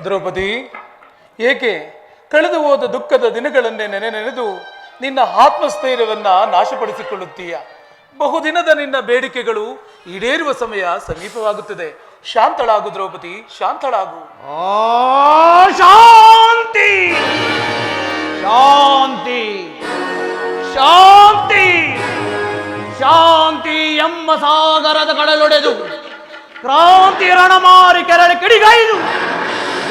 ದ್ರೌಪದಿ, ಏಕೆ ಕಳೆದು ಹೋದ ದುಃಖದ ದಿನಗಳನ್ನೇ ನೆನೆದು ನಿನ್ನ ಆತ್ಮಸ್ಥೈರ್ಯವನ್ನ ನಾಶಪಡಿಸಿಕೊಳ್ಳುತ್ತೀಯ? ಬಹುದಿನದ ನಿನ್ನ ಬೇಡಿಕೆಗಳು ಈಡೇರುವ ಸಮಯ ಸಮೀಪವಾಗುತ್ತದೆ. ಶಾಂತಳಾಗು ದ್ರೌಪದಿ, ಶಾಂತಳಾಗು. ಶಾಂತಿ ಶಾಂತಿ ಶಾಂತಿ ಶಾಂತಿ ಎಂಬ ಸಾಗರದ ಕಡಲೊಡೆದು ಕ್ರಾಂತಿ ರಣಮಾರಿ ಕೆರಳಿ ಕಿಡಿಗೈದು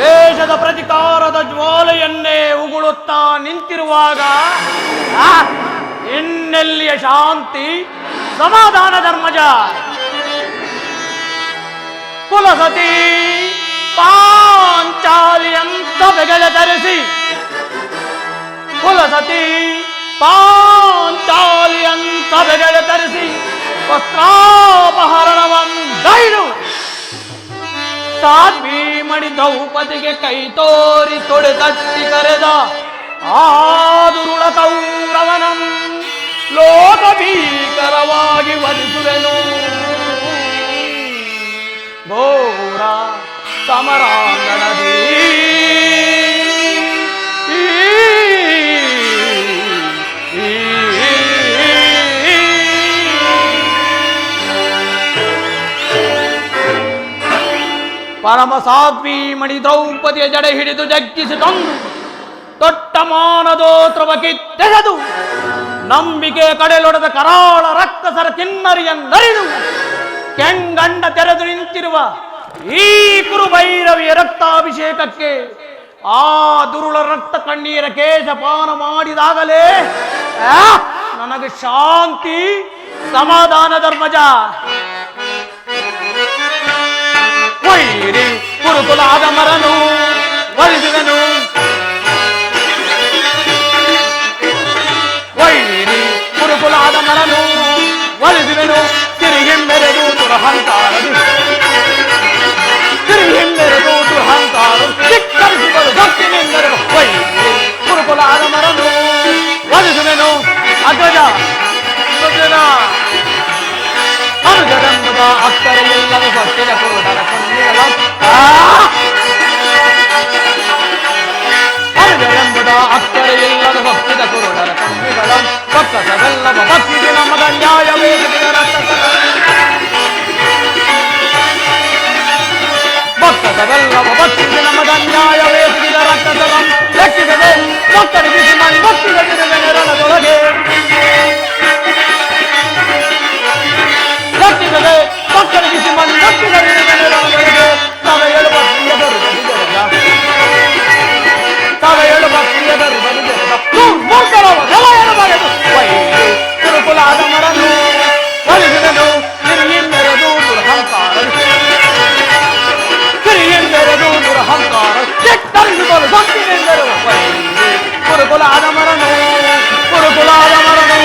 ದೇಶದ ಪ್ರತಿಕಾರದ ಜ್ವಾಲೆಯನ್ನೇ ಉಗುಳುತ್ತಾ ನಿಂತಿರುವಾಗ ಇನ್ನೆಲ್ಲಿಯ ಶಾಂತಿ ಸಮಾಧಾನ ಧರ್ಮಜ? ಕುಲಸತಿ ಪಾಂಚಾಲಿಯಂತ ಬೆಗಳೆ ತರಿಸಿ ಕುಲಸತಿ ಪಾಂಚಾಲಿಯಂತ ಬೆಗಳೆ ತರಿಸಿ ವಸ್ತ್ರಾಪಹರಣವೊಂದೈದು ಸಾಧ್ವೀಮಣಿ ದ್ರೌಪದಿಗೆ ಕೈ ತೋರಿ ತೊಡೆ ತಟ್ಟಿ ಕರೆದ ಆದುರುಳ ಕೌರವನಂ ಲೋಕ ಭೀಕರವಾಗಿ ವಧಿಸುವೆನು. ಘೋರ ಸಮರಾಂಗಣದಿ ಪರಮ ಸಾಧ್ವಿ ಮಣಿ ದ್ರೌಪದಿಯ ಜಡೆ ಹಿಡಿದು ಜಗ್ಗಿಸಿ ತಂದು ತೊಟ್ಟ ಮಾನದೋತ್ರವ ಕಿತ್ತೆಸೆದು ನಂಬಿಕೆ ಕಡೆಲೊಡೆದ ಕರಾಳ ರಕ್ಕಸರ ಕಿನ್ನರಿಯನ್ನರಿದು ಕೆಂಗಂಡ ತೆರೆದು ನಿಂತಿರುವ ಈ ಕುರುಭೈರವಿಯ ರಕ್ತಾಭಿಷೇಕಕ್ಕೆ ಆ ದುರುಳ ರಕ್ತ ಕಣ್ಣೀರ ಕೇಶಪಾನ ಮಾಡಿದಾಗಲೇ ನನಗೆ ಶಾಂತಿ ಸಮಾಧಾನ ಧರ್ಮಜ. ವೈರಿ ಕುರುಕುಲಾದ ಮರನು ವರಿಸುವೆನು, ವೈರಿ ಕುರುಕುಲಾದ ಮರನು ವರಿಸುವೆನು. ತಿರುಗಿಂಬೆರೆದು ದುರಹಂಕಾರದಿ ತಿರುಗಿಂಬೆರೆದು ದುರಹಂಕಾರ ಚಿಕ್ಕರಿಸಿದರು ಭಕ್ತಿನಿಂದೆರಡು ವೈರಿ ಕುರುಕುಲಾದ ಮರನು ವರಿಸುವೆನು. ಅಗ್ರಜ ಅನುಜರೆಂಬುದ ಅಕ್ಕರೆಲ್ಲದ ಭಕ್ತಿನ ಕುರುಡರ ಕಣ್ಣೀರ ಅನುಜರೆಂಬುದ ಅಕ್ಕರೆಯಿಲ್ಲದ ಭಕ್ತಿದ ಕುರುಡರ ಕಣ್ಣಿಗಳ ಭಕ್ತಸವೆಲ್ಲವ ಭಕ್ತಿಗೆ ನಮ್ಮದ ನ್ಯಾಯವೇ ಭಕ್ತಸವೆಲ್ಲವ ಭಕ್ತಿಗೆ ನಮ್ಮದ ನ್ಯಾಯವೇ ಸಿಗಿದ ರಕ್ತಸಲಂ ಲೆಕ್ಕಿಸದೆ ಭಕ್ತರಿಗೆ ಮಣಿ ಭಕ್ತಿಗೆ ನೆರಳದೊಳಗೆ ಲೆಕ್ಕಿಸದೆ ಭಕ್ತರಿಗೆ ಮಣಿ ಭಕ್ತಿಗೆ ನೆರಳದೊಳಗೆ ತಾವೇ ಹೇಳುವ ಪ್ರಿಯದರು ತಾವೇ ಹೇಳುವ ಪ್ರಿಯದರು ಮೂರ್ಖರವ ನೆಲ ಎಡಬಾರದು. ಕುರುಕುಲಾದ ಮರನು ಒಲಿಸಿದನು ಕಿರಿಯಿಂದೆರೆದು ದುರಹಂಕಾರ ಕಿರಿಯಿಂದೆರೆದು ದುರಹಂಕಾರ ಚಿಕ್ಕರಿಸಿದನು ಭಕ್ತಿನಿಂದೆರುವ ಕುರುಕುಲಾದ ಮರನು ಕುರುಕುಲಾದ ಮರನು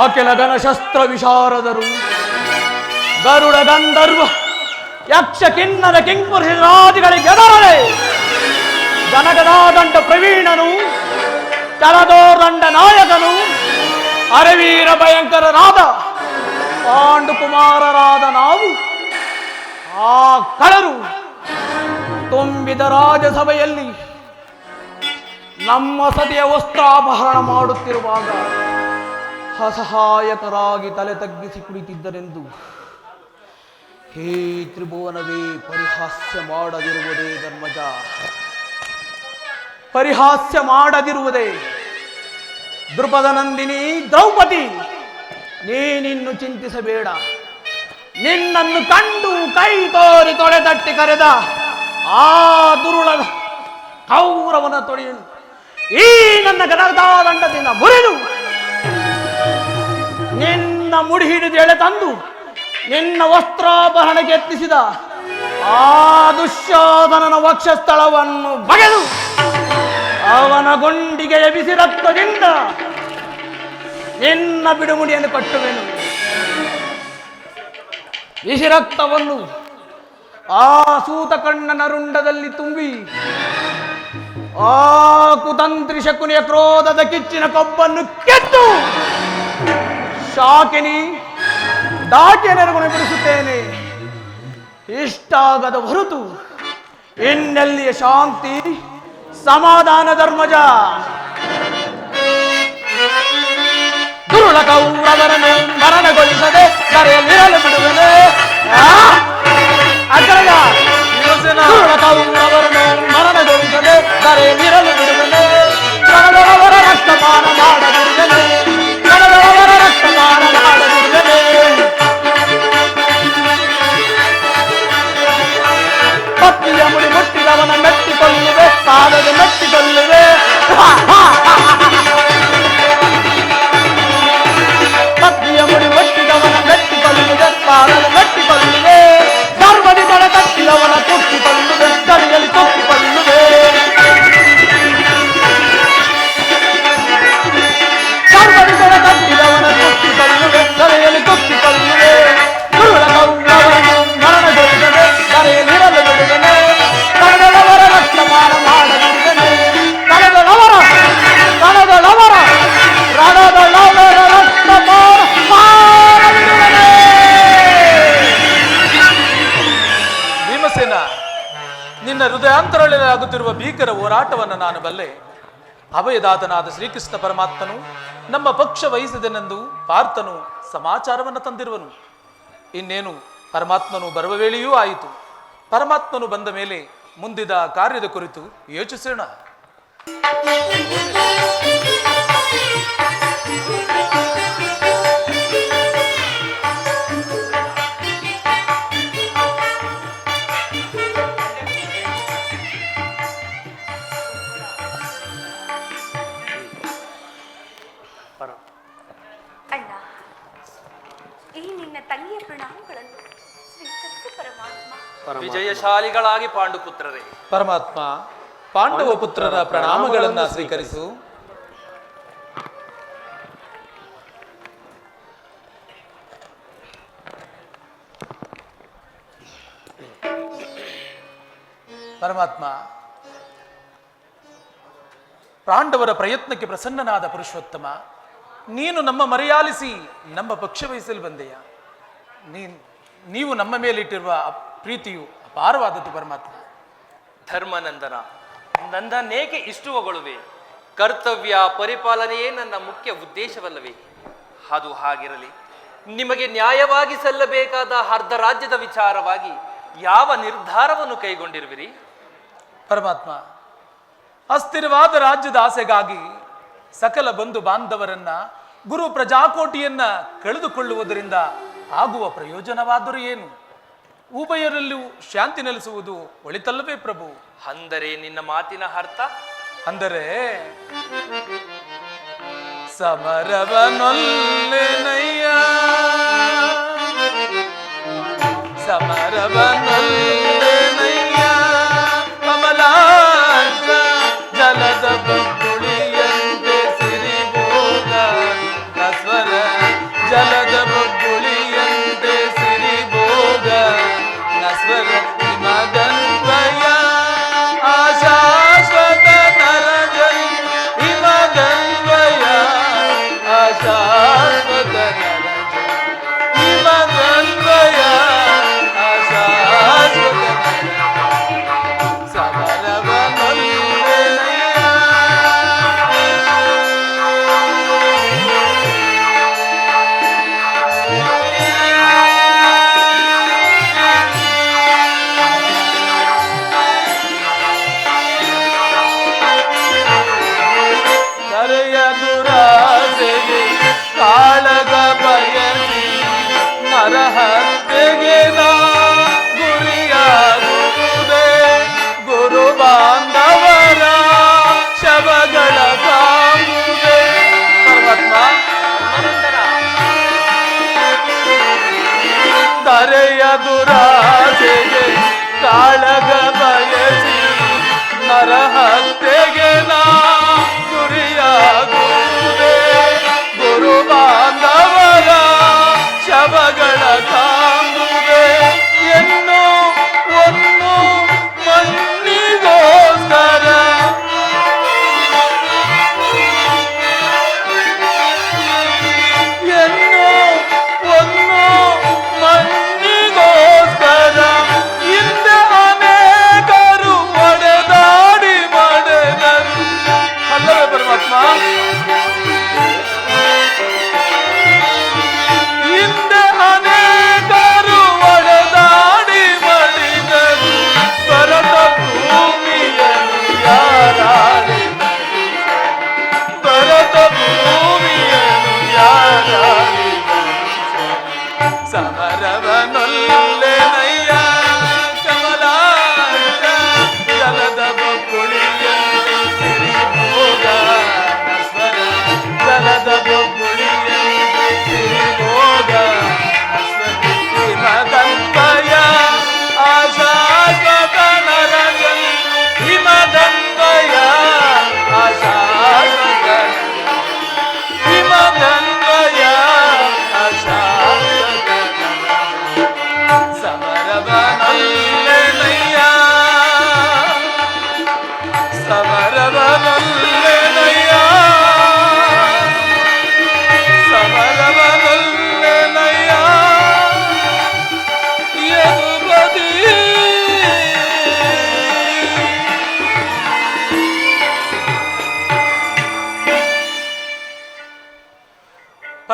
ಅಖಿಲ ಘನಶಸ್ತ್ರ ವಿಶಾರದರು ಗರುಡ ಗಂಧರ್ವ ಯಕ್ಷ ಕಿನ್ನರ ಕಿಂಪುರುಷರಾದಿಗಳಿಗೆ ಎದರಲೆ ಜನಗದಾದಂಡ ಪ್ರವೀಣನು ಚಲದೋರ್ದಂಡ ನಾಯಕನು ಅರವೀರ ಭಯಂಕರರಾದ ಪಾಂಡುಕುಮಾರರಾದ ನಾವು ಆ ಕಳರು ತುಂಬಿದ ರಾಜಸಭೆಯಲ್ಲಿ ನಮ್ಮ ಸತಿಯ ವಸ್ತ್ರಾಪಹರಣ ಮಾಡುತ್ತಿರುವಾಗ ಅಸಹಾಯಕರಾಗಿ ತಲೆ ತಗ್ಗಿಸಿ ಕುಳಿತಿದ್ದರೆಂದು ಹೇ ತ್ರಿಭುವನವೇ ಪರಿಹಾಸ್ಯ ಮಾಡದಿರುವುದೇ ಧರ್ಮಜ, ಪರಿಹಾಸ್ಯ ಮಾಡದಿರುವುದೇ. ದೃಪದ ನಂದಿನಿ ದ್ರೌಪದಿ, ನೀನಿನ್ನು ಚಿಂತಿಸಬೇಡ. ನಿನ್ನನ್ನು ಕಂಡು ಕೈ ತೋರಿ ತೊಡೆ ತಟ್ಟಿ ಕರೆದ ಆ ದುರುಳ ಕೌರವನ ತೊಡೆಯನ್ನು ಈ ನನ್ನ ಗದಗದಾದಂಡದಿಂದ ಮುರಿದು ನಿನ್ನ ಮುಡಿ ಹಿಡಿದು ಎಳೆ ತಂದು ನಿನ್ನ ವಸ್ತ್ರಾಪಹರಣಕ್ಕೆ ಯತ್ನಿಸಿದ ಆ ದುಶ್ಯಾಸನನ ವಕ್ಷಸ್ಥಳವನ್ನು ಬಗೆದು ಅವನ ಗುಂಡಿಗೆ ಎಬಿಸಿ ರಕ್ತದಿಂದ ನಿನ್ನ ಬಿಡುಮುಡಿಯನ್ನು ಕಟ್ಟುವೆನು. ಬಿಸಿ ರಕ್ತವನ್ನು ಆ ಸೂತ ಕಣ್ಣನ ರುಂಡದಲ್ಲಿ ತುಂಬಿ ಆ ಕುತಂತ್ರಿ ಶಕುನಿಯ ಕ್ರೋಧದ ಕಿಚ್ಚಿನ ಕೊಬ್ಬನ್ನು ಕೆತ್ತು ಶಾಕಿನಿ ದಾಟಿಯನ್ನು ಬಿಡಿಸುತ್ತೇನೆ. ಇಷ್ಟಾಗದ ಹೊರತು ಇನ್ನೆಲ್ಲಿಯ ಶಾಂತಿ ಸಮಾಧಾನ ಧರ್ಮಜ. ದುರುಳ ಕೌರವರನ್ನು ಮರಣಗೊಳಿಸದೆ ಕರೆಯಲಿರಲು ಬಿಡುವನೆ. ಅಗ್ರಗ ದುರುಳ ಕೌರವರನ್ನು ಮರಣಗೊಳಿಸದೆ ಕರೆಯಲಿರಲು ಬಿಡುವನೆ. ಕಣದವರ ರಕ್ತಪಾನ ಮಾಡದಿರುವನೆ. ಕಣದವರ ರಕ್ತಪಾನ ಮಾಡದಿರುವನೆ. ಭಕ್ತಿಯ ಮುಡಿ ಮುಟ್ಟಿದವನ ಮೆಟ್ಟಿಕೊಳ್ಳುವೆ, ಪಾದದ ಮೆಟ್ಟಿಕೊಳ್ಳುವೆ. ಭಕ್ತಿಯ ಮುಡಿ ಮುಟ್ಟಿದವನ ಮೆಟ್ಟಿಕೊಳ್ಳುವೆ, ಪಾದದ ಮೆಟ್ಟಿಕೊಳ್ಳುವೆ. ಧರ್ಮದಿ ಬಡ ಕಟ್ಟಿದವನ ತುಟ್ಟಿಕೊಳ್ಳುವೆ, ತಲೆಯಲ್ಲಿ ತುಟ್ಟಿಕೊಳ್ಳುವೆ. ಧರ್ಮದಿ ಬಡ ಕಟ್ಟಿದವನ ತುಟ್ಟಿಕೊಳ್ಳುವೆ, ತಲೆಯಲ್ಲಿ ತುಟ್ಟಿಕೊಳ್ಳುವೆ. ದುರುಳ ಕೌರವರನ್ನು ಮರಣಗೊಳಿಸದೆ ಕರೆಯಲಿರಲು ಬಿಡುವನೆ. ಕಣದವರ ರಕ್ತಪಾನ ಮಾಡದಿರುವನೆ. ಕಣದವರ ರಣದಳವರ ರಕ್ತಪಾನ ಮಾಡದಿರುವನೆ. ಭೀಮಸೇನ, ನಿನ್ನ ಹೃದಯಾಂತರಗಳಲ್ಲಿ ಆಗುತ್ತಿರುವ ಭೀಕರ ಹೋರಾಟವನ್ನು ನಾನು ಬಲ್ಲೆ. ಅಭಯದಾತನಾದ ಶ್ರೀಕೃಷ್ಣ ಪರಮಾತ್ಮನು ನಮ್ಮ ಪಕ್ಷ ವಹಿಸಿದನೆಂದು ಪಾರ್ಥನು ಸಮಾಚಾರವನ್ನು ತಂದಿರುವನು. ಇನ್ನೇನು ಪರಮಾತ್ಮನು ಬರುವ ವೇಳೆಯೂ ಆಯಿತು. ಪರಮಾತ್ಮನು ಬಂದ ಮೇಲೆ ಮುಂದಿದ ಕಾರ್ಯದ ಕುರಿತು ಯೋಚಿಸೋಣ. ಅಣ್ಣ, ಈ ನಿನ್ನ ತಂಗಿಯ ಪ್ರಣಾಮಗಳನ್ನು ಸ್ವೀಕರಿಸಿ ಪರಮಾತ್ಮ. ವಿಜಯಶಾಲಿಗಳಾಗಿ ಪಾಂಡುಪುತ್ರರೇ. ಪರಮಾತ್ಮ, ಪಾಂಡವ ಪುತ್ರರ ಪ್ರಣಾಮಗಳನ್ನು ಸ್ವೀಕರಿಸು. ಪರಮಾತ್ಮ, ಪಾಂಡವರ ಪ್ರಯತ್ನಕ್ಕೆ ಪ್ರಸನ್ನನಾದ ಪುರುಷೋತ್ತಮ, ನೀನು ನಮ್ಮ ಮರೆಯಾಲಿಸಿ ನಮ್ಮ ಪಕ್ಷ ವಹಿಸಲು ಬಂದೆಯ. ನೀವು ನಮ್ಮ ಮೇಲಿಟ್ಟಿರುವ ಪ್ರೀತಿಯು ಅಪಾರವಾದದ್ದು ಪರಮಾತ್ಮ. ಧರ್ಮನಂದನ, ನನ್ನನ್ನೇಕೆ ಇಷ್ಟು ಹೊಗಳುವೆ? ಕರ್ತವ್ಯ ಪರಿಪಾಲನೆಯೇ ನನ್ನ ಮುಖ್ಯ ಉದ್ದೇಶವಲ್ಲವೇ? ಅದು ಹಾಗಿರಲಿ, ನಿಮಗೆ ನ್ಯಾಯವಾಗಿ ಸಲ್ಲಬೇಕಾದ ಅರ್ಧ ರಾಜ್ಯದ ವಿಚಾರವಾಗಿ ಯಾವ ನಿರ್ಧಾರವನ್ನು ಕೈಗೊಂಡಿರುವಿರಿ? ಪರಮಾತ್ಮ, ಅಸ್ಥಿರವಾದ ರಾಜ್ಯದ ಆಸೆಗಾಗಿ ಸಕಲ ಬಂಧು ಬಾಂಧವರನ್ನ, ಗುರು ಪ್ರಜಾಕೋಟಿಯನ್ನ ಕಳೆದುಕೊಳ್ಳುವುದರಿಂದ ಆಗುವ ಪ್ರಯೋಜನವಾದರೂ ಏನು? ಉಭಯರಲ್ಲೂ ಶಾಂತಿ ನೆಲೆಸುವುದು ಒಳಿತಲ್ಲವೇ ಪ್ರಭು? ಅಂದರೆ ನಿನ್ನ ಮಾತಿನ ಅರ್ಥ? ಅಂದರೆ ಸಮರವನೊಲ್ಲೆನಯ್ಯ, ಸಮರವನೊಲ್ಲೆನಯ್ಯ, ಕಮಲಾಕ್ಷ ಜಲದ ಬುಗ್ಗುಳಿಯಂತೆ ಸಿರಿಬೋಗ ನಸ್ವರ, ಜಲದ ಬುಗ್ಗುಳಿಯಂತೆ ಸಿರಿಬೋಗ ನಸ್ವರ ಹಿಮಗನ್ವಯ ಆಶಾಶ್ವತ ನರಜೈ ಹಿಮಗನ್ವಯ ಆಶಾಶ್ವತ ನರಜೈ ಹಿಮಗನ್ವಯ ಆಶಾಶ್ವತ ನರಜೈ ಸಮರವನೊಲ್ಲೆನಯ್ಯ. ಕರೆಯ ದುರಾಸೆಗೆ ಕಾಳಗ ಬಯಸಿ ನರಹತ್ಯೆಗೆ ನಾ ಗುರಿಯಾಗುವುದೇ, ಗುರು ಬಾಂಧವರ ಶವಗಳ ಕಾಂಬುದೇ. ಪರಮಾತ್ಮ, ಕರೆಯ ದುರಾಸೆಗೆ ಕಾಳಗ ಬಯಸಿ ನರಹತ್ಯೆಗೆ ನಾ ಗುರಿಯಾಗುವುದೇ, ಗುರು ಬಾಂಧವರ ಶವಗಳ ಕಾಂಬುದೇ. ಎನ್ನು ಒಂದು ಮಣ್ಣಿಗೋಸ್ಕರ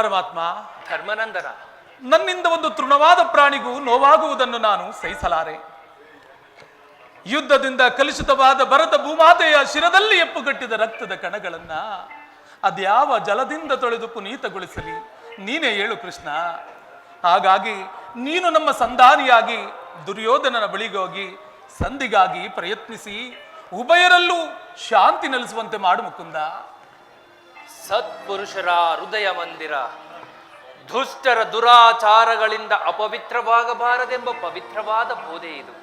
ಪರಮಾತ್ಮ, ಧರ್ಮನಂದನ, ನನ್ನಿಂದ ಒಂದು ತೃಣವಾದ ಪ್ರಾಣಿಗೂ ನೋವಾಗುವುದನ್ನು ನಾನು ಸಹಿಸಲಾರೆ. ಯುದ್ಧದಿಂದ ಕಲುಷಿತವಾದ ಭರತ ಭೂಮಾತೆಯ ಶಿರದಲ್ಲಿ ಎಪ್ಪುಗಟ್ಟಿದ ರಕ್ತದ ಕಣಗಳನ್ನ ಅದ್ಯಾವ ಜಲದಿಂದ ತೊಳೆದು ಪುನೀತಗೊಳಿಸಲಿ? ನೀನೇ ಹೇಳು ಕೃಷ್ಣ. ಹಾಗಾಗಿ ನೀನು ನಮ್ಮ ಸಂಧಾನಿಯಾಗಿ ದುರ್ಯೋಧನನ ಬಳಿಗೋಗಿ ಸಂಧಿಗಾಗಿ ಪ್ರಯತ್ನಿಸಿ ಉಭಯರಲ್ಲೂ ಶಾಂತಿ ನೆಲೆಸುವಂತೆ ಮಾಡು ಮುಕುಂದ. ಸತ್ಪುರುಷರ ಹೃದಯ ಮಂದಿರ ದುಷ್ಟರ ದುರಾಚಾರಗಳಿಂದ ಅಪವಿತ್ರವಾಗಬಾರದೆಂಬ ಪವಿತ್ರವಾದ ಬೋಧೆ ಇದು.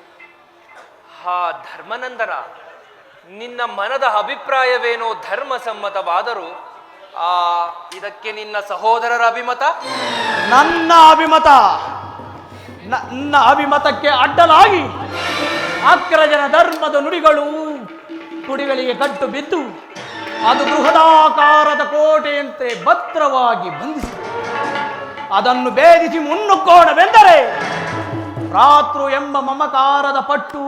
ಹಾ ಧರ್ಮನಂದನ, ನಿನ್ನ ಮನದ ಅಭಿಪ್ರಾಯವೇನೋ ಧರ್ಮಸಮ್ಮತವಾದರೂ ಇದಕ್ಕೆ ನಿನ್ನ ಸಹೋದರರ ಅಭಿಮತ? ನನ್ನ ಅಭಿಮತಕ್ಕೆ ಅಡ್ಡಲಾಗಿ ಅಗ್ರಜನ ಧರ್ಮದ ನುಡಿಗಳಿಗೆ ಕಟ್ಟು ಬಿದ್ದು ಅದು ಬೃಹದಾಕಾರದ ಕೋಟೆಯಂತೆ ಭದ್ರವಾಗಿ ಬಂಧಿಸಿತು. ಅದನ್ನು ಭೇದಿಸಿ ಮುನ್ನುಗ್ಗೋಣವೆಂದರೆ ರಾತ್ರು ಎಂಬ ಮಮಕಾರದ ಪಟ್ಟು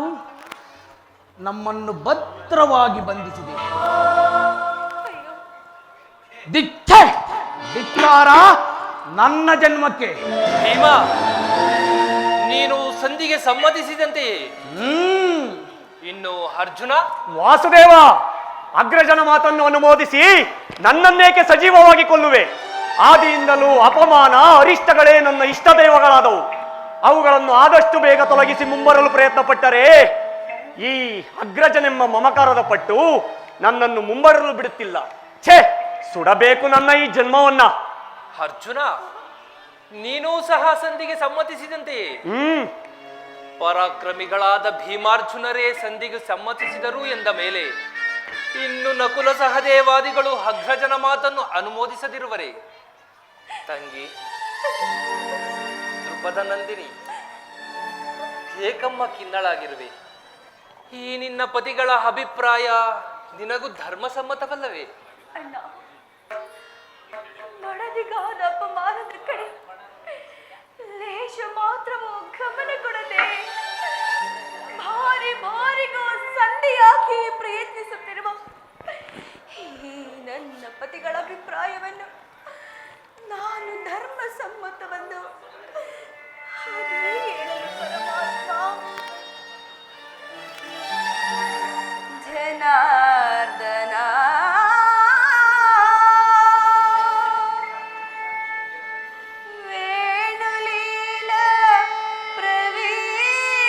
ನಮ್ಮನ್ನು ಭದ್ರವಾಗಿ ಬಂಧಿಸಿದೆ. ಧಿಕ್ಕಾರ ನನ್ನ ಜನ್ಮಕ್ಕೆ. ಭೀಮ, ನೀನು ಸಂಧಿಗೆ ಸಮ್ಮತಿಸಿದಂತೆಯೇ. ಇನ್ನು ಅರ್ಜುನ? ವಾಸುದೇವ, ಅಗ್ರಜನ ಮಾತನ್ನು ಅನುಮೋದಿಸಿ ನನ್ನನ್ನೇಕೆ ಸಜೀವವಾಗಿ ಕೊಲ್ಲುವೆ? ಆದಿಯಿಂದಲೂ ಅಪಮಾನ ಅರಿಷ್ಟಗಳೇ ನನ್ನ ಇಷ್ಟ ದೈವಗಳಾದವು. ಅವುಗಳನ್ನು ಆದಷ್ಟು ಬೇಗ ತೊಲಗಿಸಿ ಮುಂಬರಲು ಪ್ರಯತ್ನ ಪಟ್ಟರೆ ಈ ಅಗ್ರಜನೆಂಬ ಮಮಕಾರದ ಪಟ್ಟು ನನ್ನನ್ನು ಮುಂಬರಲು ಬಿಡುತ್ತಿಲ್ಲ. ಛೇ, ಸುಡಬೇಕು ನನ್ನ ಈ ಜನ್ಮವನ್ನ. ಅರ್ಜುನ, ನೀನೂ ಸಹ ಸಂಧಿಗೆ ಸಮ್ಮತಿಸಿದಂತೆಯೇ. ಪರಾಕ್ರಮಿಗಳಾದ ಭೀಮಾರ್ಜುನರೇ ಸಂಧಿಗೆ ಸಮ್ಮತಿಸಿದರು ಎಂದ ಮೇಲೆ ಇನ್ನು ನಕುಲ ಸಹದೇವಾದಿಗಳು ಅಗ್ರಜನ ಮಾತನ್ನು ಅನುಮೋದಿಸದಿರುವರೆ? ತಂಗಿ ದೃಪದ ನಂದಿನಿ, ಏಕಮ್ಮ ಖಿನ್ನಳಾಗಿರುವೆ. ಈ ನಿನ್ನ ಪತಿಗಳ ಅಭಿಪ್ರಾಯ ನಿನಗೂ ಧರ್ಮಸಮ್ಮತವಲ್ಲವೇ? ಅಣ್ಣ, ಮಡದಿಗಾದ ಅಪಮಾನದ ಕಡೆ ಲೇಷ ಮಾತ್ರವೂ ಗಮನ ಕೊಡದೆ ಭಾರಿಗೂ ಸಂಧಿಯಾಗಿ ಪ್ರಯತ್ನಿಸುತ್ತಿರುವ ಈ ನನ್ನ ಪತಿಗಳ ಅಭಿಪ್ರಾಯವನ್ನು ನಾನು ಧರ್ಮಸಮ್ಮತವನ್ನು ಅದೇ ಹೇಳಲು ಪರಮಾತ್ಮ. ಜನಾರ್ದನ ವೇಣುಲೀಲ ಪ್ರವೀಣ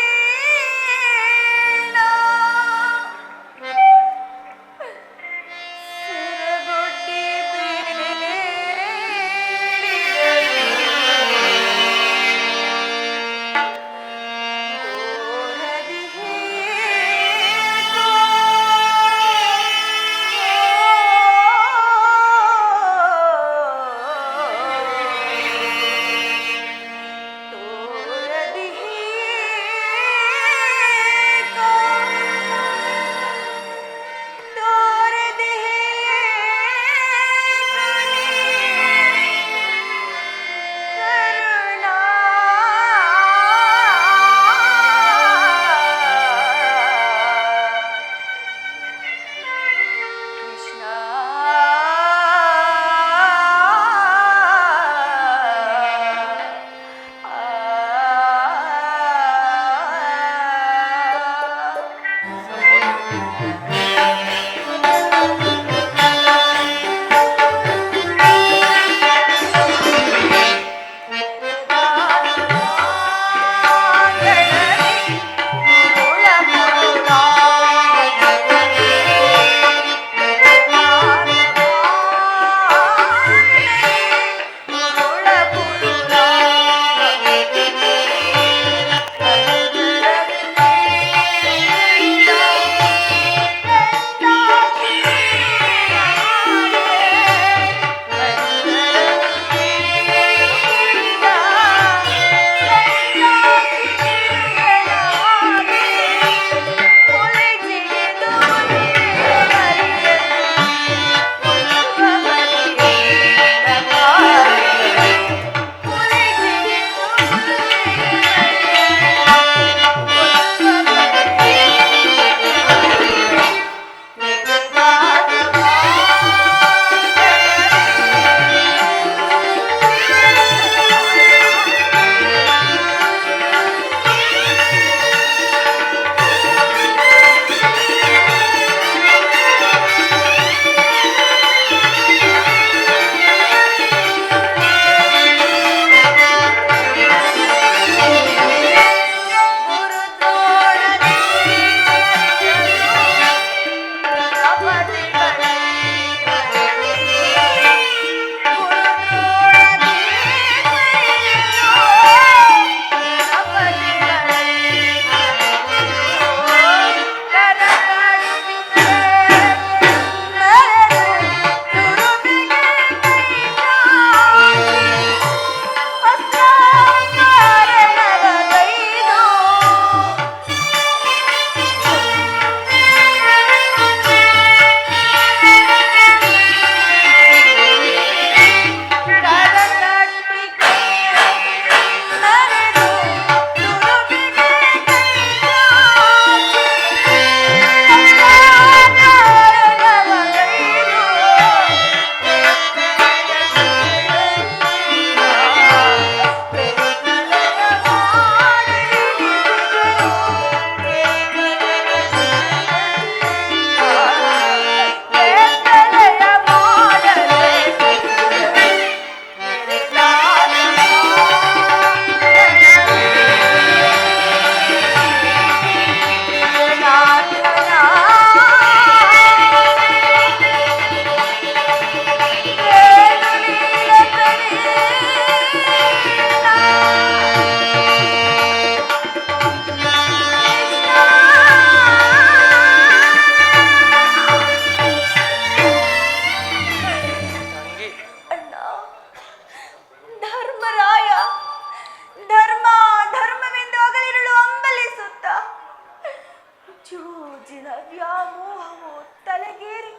ವ್ಯಾಮೋಹವು ತಲೆಗೇರಿ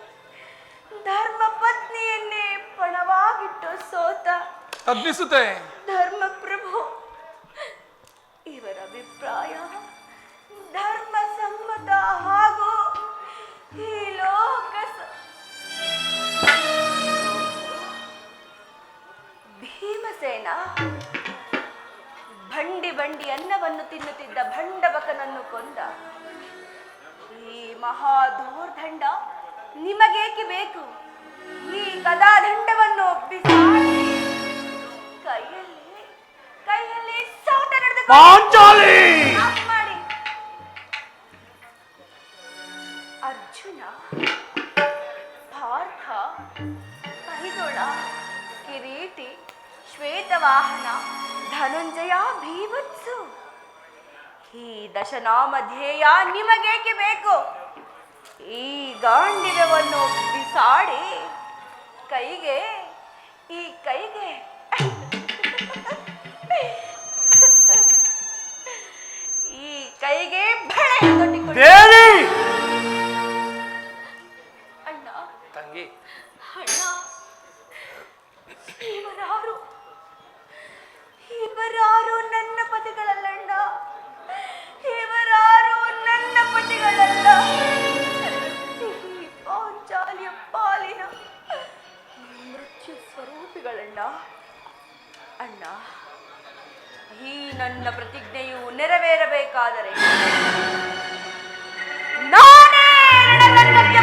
ಧರ್ಮ ಪತ್ನಿಯನ್ನೇ ಪಣವಾಗಿಟ್ಟು ಸೋತ ಅಗ್ನಿಸುತೆ, ಧರ್ಮಪ್ರಭು ಇವರ ಅಭಿಪ್ರಾಯ ಧರ್ಮ ಸಮ್ಮತ ಹಾಗೂ ಈ ಲೋಕ ಭೀಮಸೇನ ಬಂಡಿ ಬಂಡಿ ಅನ್ನವನ್ನು ತಿನ್ನುತ್ತಿದ್ದ ಭಂಡಬಕನನ್ನು ಕೊಂದ ಈ ಮಹಾದೋರ್ದಂಡ ನಿಮಗೇಕೆ ಬೇಕು? ಈ ಗದಾದಂಡವನ್ನು ಬಿಸಾಡಿ ಕೈಯಲ್ಲಿ ಸೌಟ ಪಾಂಚಾಲಿ ಮಾಡಿ. ಅರ್ಜುನ, ಪಾರ್ಥ, ಮಹಿದೋಳ, ಕಿರೀಟಿ, ಶ್ವೇತವಾಹನ, ಧನುಂಜಯ, ಭೀವತ್ಸು, ಈ ದಶನಾಮಧ್ಯೇಯ ನಿಮಗೇಕೆ ಬೇಕು? ಈ ಗಾಂಡಿವ್ಯವನ್ನು ಬಿಸಾಡಿ ಕೈಗೆ ಬಳೆ ತೊಟ್ಟಿಕೊಳ್ಳಿ. ದೇವಿ ಅಣ್ಣ, ತಂಗಿ, ಅಣ್ಣ, ಇವರಾರು ನನ್ನ ಪತಿಗಳಲ್ಲಣ್ಣ, ಇವರಾರು ನನ್ನ ಪತಿಗಳಲ್ಲ. ಈ ಪಾಂಚಾಲಿಯ ಪಾಲಿನ ಮೃತ್ಯು ಸ್ವರೂಪಿಗಳಣ್ಣ. ಅಣ್ಣ, ಈ ನನ್ನ ಪ್ರತಿಜ್ಞೆಯು ನೆರವೇರಬೇಕಾದರೆ ನಾನೇ ರಣರಂಗಕ್ಕೆ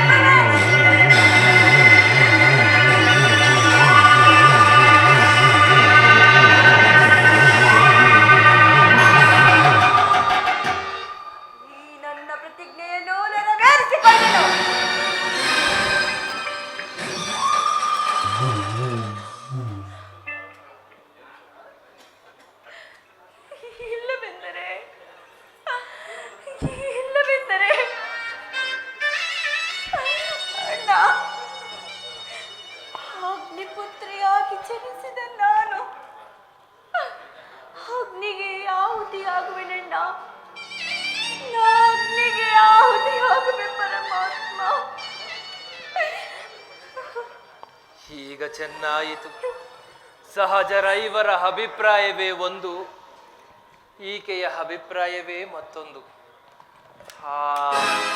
ಇಲ್ಲವೆಂದರೆ ಅಣ್ಣ, ಅಗ್ನಿಪುತ್ರಿಯಾಗಿ ಜನಿಸಿದ ನಾನು ಅಗ್ನಿಗೆ ಆಹುತಿಯಾಗುವೆನಣ್ಣ. ಅಗ್ನಿಗೆ ಆಹುತಿಯಾಗುವೆ ಪರಮಾತ್ಮ. ಈಗ ಚೆನ್ನಾಯಿತು. ಸಹಜರ ಇವರ ಅಭಿಪ್ರಾಯವೇ ಒಂದು, ಈಕೆಯ ಅಭಿಪ್ರಾಯವೇ ಮತ್ತೊಂದು.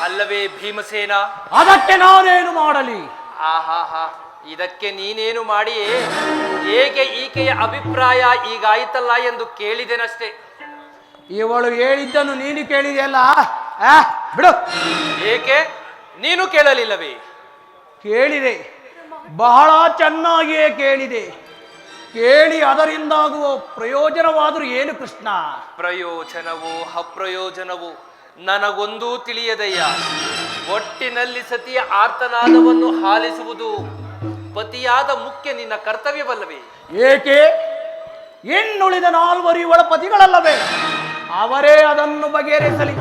ಅಲ್ಲವೇ ಭೀಮಸೇನ? ಅದಕ್ಕೆ ನಾನೇನು ಮಾಡಲಿ? ಆಹಾ, ಇದಕ್ಕೆ ನೀನೇನು ಮಾಡಿಯೇ? ಹೇಗೆ ಈಕೆಯ ಅಭಿಪ್ರಾಯ ಈಗಾಯಿತಲ್ಲ ಎಂದು ಕೇಳಿದೆನಷ್ಟೇ. ಇವಳು ಹೇಳಿದ್ದನ್ನು ನೀನು ಕೇಳಿದೆಯಲ್ಲ, ಬಿಡು. ಏಕೆ ನೀನು ಕೇಳಲಿಲ್ಲವೇ? ಕೇಳಿದೆ, ಬಹಳ ಚೆನ್ನಾಗಿಯೇ ಕೇಳಿದೆ. ಕೇಳಿ ಅದರಿಂದಾಗುವ ಪ್ರಯೋಜನವಾದರೂ ಏನು ಕೃಷ್ಣ? ಪ್ರಯೋಜನವೋ ಅಪ್ರಯೋಜನವೋ ನನಗೊಂದೂ ತಿಳಿಯದಯ್ಯ. ಒಟ್ಟಿನಲ್ಲಿ ಸತಿಯ ಆರ್ತನಾದವನ್ನು ಆಲಿಸುವುದು ಪತಿಯಾದ ಮುಖ್ಯ ನಿನ್ನ ಕರ್ತವ್ಯವಲ್ಲವೇ? ಏಕೆ? ಇನ್ನುಳಿದ 4 ಇವಳ ಪತಿಗಳಲ್ಲವೇ? ಅವರೇ ಅದನ್ನು ಬಗೆಹರಿಸಲಿ.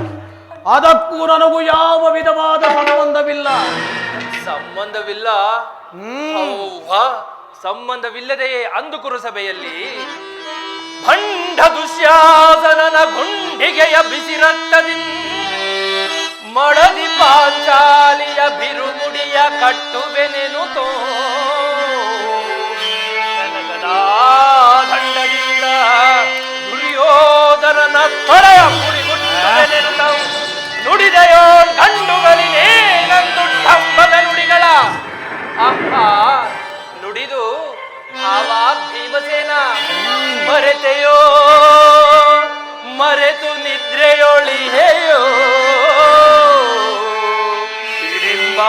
ಅದಕ್ಕೂ ನನಗೂ ಯಾವ ವಿಧವಾದ ಸಂಬಂಧವಿಲ್ಲ. ಸಂಬಂಧವಿಲ್ಲ? ಸಂಬಂಧವಿಲ್ಲದೆಯೇ ಅಂದು ಕುರುಸಭೆಯಲ್ಲಿ ಭಂಡ ದುಶ್ಯಾಸನನ ಗುಂಡಿಗೆಯ ಬಿಸಿ ರಕ್ತದಿಂದ ಮಡದಿ ಪಾಂಚಾಲಿಯ ಬಿರುಮುಡಿಯ ಕಟ್ಟುವೆನೆನುತೋ ದಂಡದಿಂದ ದುರ್ಯೋಧನನ ತೊಡೆಯ ಮುಡಿಗುಟ್ಟುವೆನೆನುತವು ನುಡಿದೆಯೋ ಗಂಡುಗಳಿನೇನಂದು ಟಂಬದ ನುಡಿಗಳ ಆಹಾ ನುಡಿದು ಆವಾ ಭೀಮಸೇನ ಮರೆತೆಯೋ ಮರೆತು ನಿದ್ರೆಯೊಳಿಹೆಯೋ ಹಿಡಿಂಬ